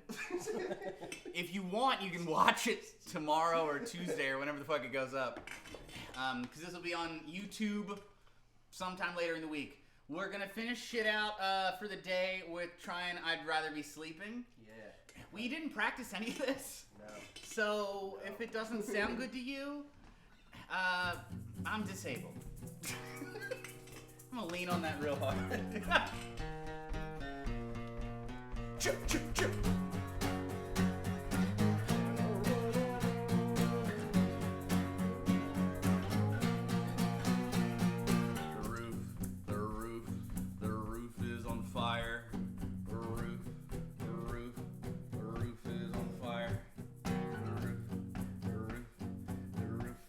If you want, you can watch it tomorrow or Tuesday or whenever the fuck it goes up. Because this will be on YouTube sometime later in the week. We're gonna finish shit out for the day with trying I'd Rather Be Sleeping. Yeah. We didn't practice any of this. No. So if it doesn't sound good to you, I'm disabled. I'm gonna lean on that real hard. Chip, chip, chip. The roof is on fire. The roof is on fire. The roof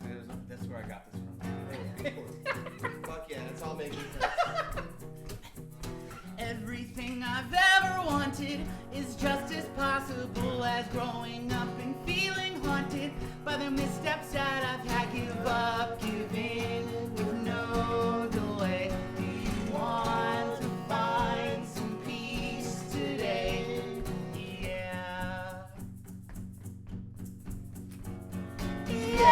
is on. That's where I got this from. Fuck yeah, it's all making sense. Everything I've ever wanted is just as possible as growing up and feeling haunted by the missteps that I've had. Give up, give in with no delay. Do you want to find some peace today? Yeah. Yeah.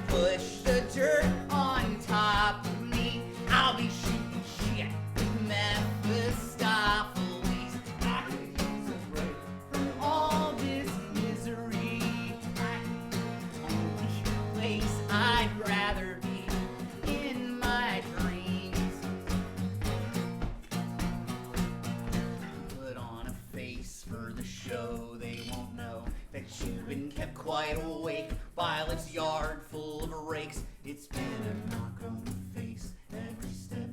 Push the dirt on top of me. I'll be shooting shit with Mephistopheles. I could use a break from all this misery. Only place I'd rather be in my dreams. Put on a face for the show. They won't know that you've been kept quite awake by life's yard full of rakes. It's been a knock on the face every step,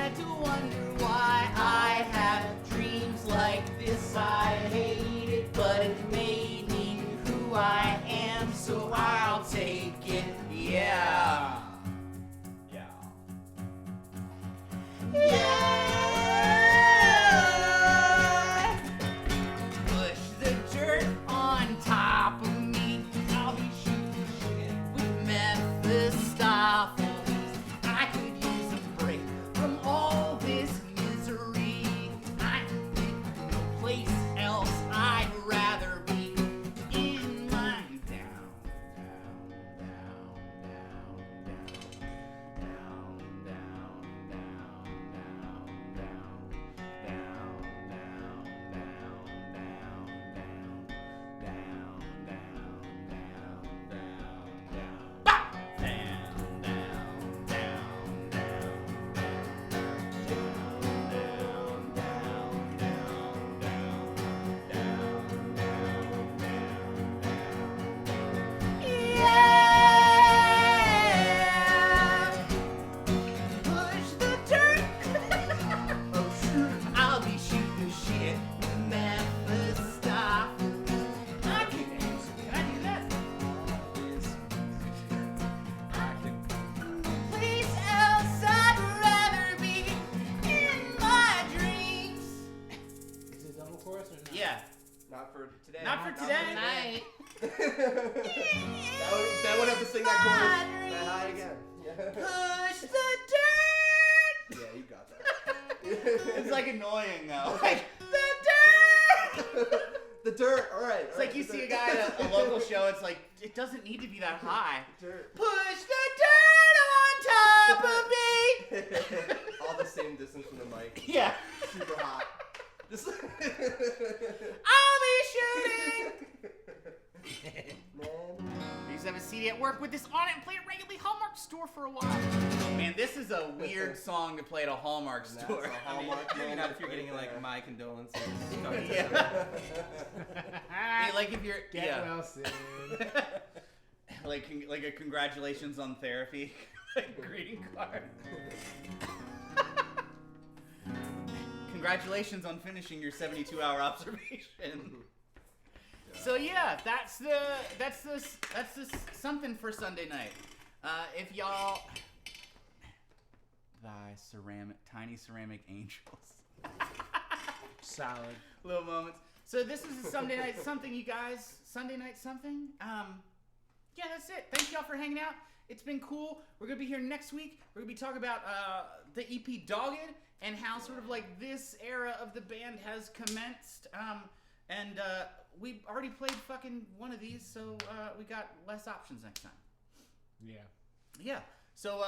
had to wonder why I have dreams like this. I hate it, but it made me who I am, so I'll take it. Yeah. Yeah. Push the dirt on top of me. I'll be shooting shit with Mephistopheles. I could use a break from all this misery. I think no place else I'd rather be in my down, push the dirt. I'll be shooting shit with Mephistopheles. I can dance. Can I do that? Place else I'd rather be in my dreams. Is it double chorus or not? Yeah. Not for today. Not for today. Tonight. that would have to sing that chorus that high again. Push the dirt. Yeah, you got that. It's like annoying though. Like the dirt. The dirt. All right. It's like you see a guy at a local show. It's like it doesn't need to be that high. Dirt. Push the dirt on top of me. All the same distance from the mic. Yeah. Super hot. This. I'll be shooting. Man. I used to have a CD at work with this on it and play it regularly Hallmark store for a while. Man, this is a weird song to play at a Hallmark That's store. a Hallmark Maybe not moment if you're right getting like there. my condolences. Yeah. Hey, like if you're Get well soon. like a congratulations on therapy greeting card. Congratulations on finishing your 72-hour observation. So yeah, that's the something for Sunday night. If y'all, tiny ceramic angels. Solid. Little moments. So this is a Sunday night something, you guys. Sunday night something. Yeah, that's it. Thank y'all for hanging out. It's been cool. We're gonna be here next week. We're gonna be talking about the EP Dogged and how sort of like this era of the band has commenced. And we already played fucking one of these, so we got less options next time. Yeah. Yeah. So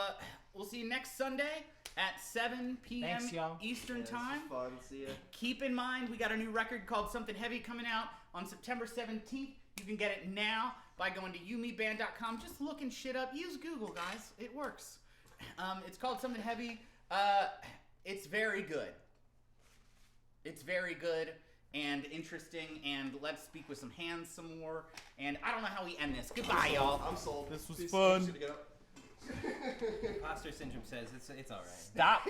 we'll see you next Sunday at 7 p.m. Thanks, y'all. Eastern This Time. was fun. See ya. Keep in mind, we got a new record called Something Heavy coming out on September 17th. You can get it now by going to youmeband.com. Just looking shit up. Use Google, guys. It works. It's called Something Heavy. It's very good. It's very good and interesting. And let's speak with some hands some more. And I don't know how we end this. Goodbye, y'all. I'm sold. This was Peace. fun. I'm just gonna get up. Imposter syndrome says it's all right. Stop.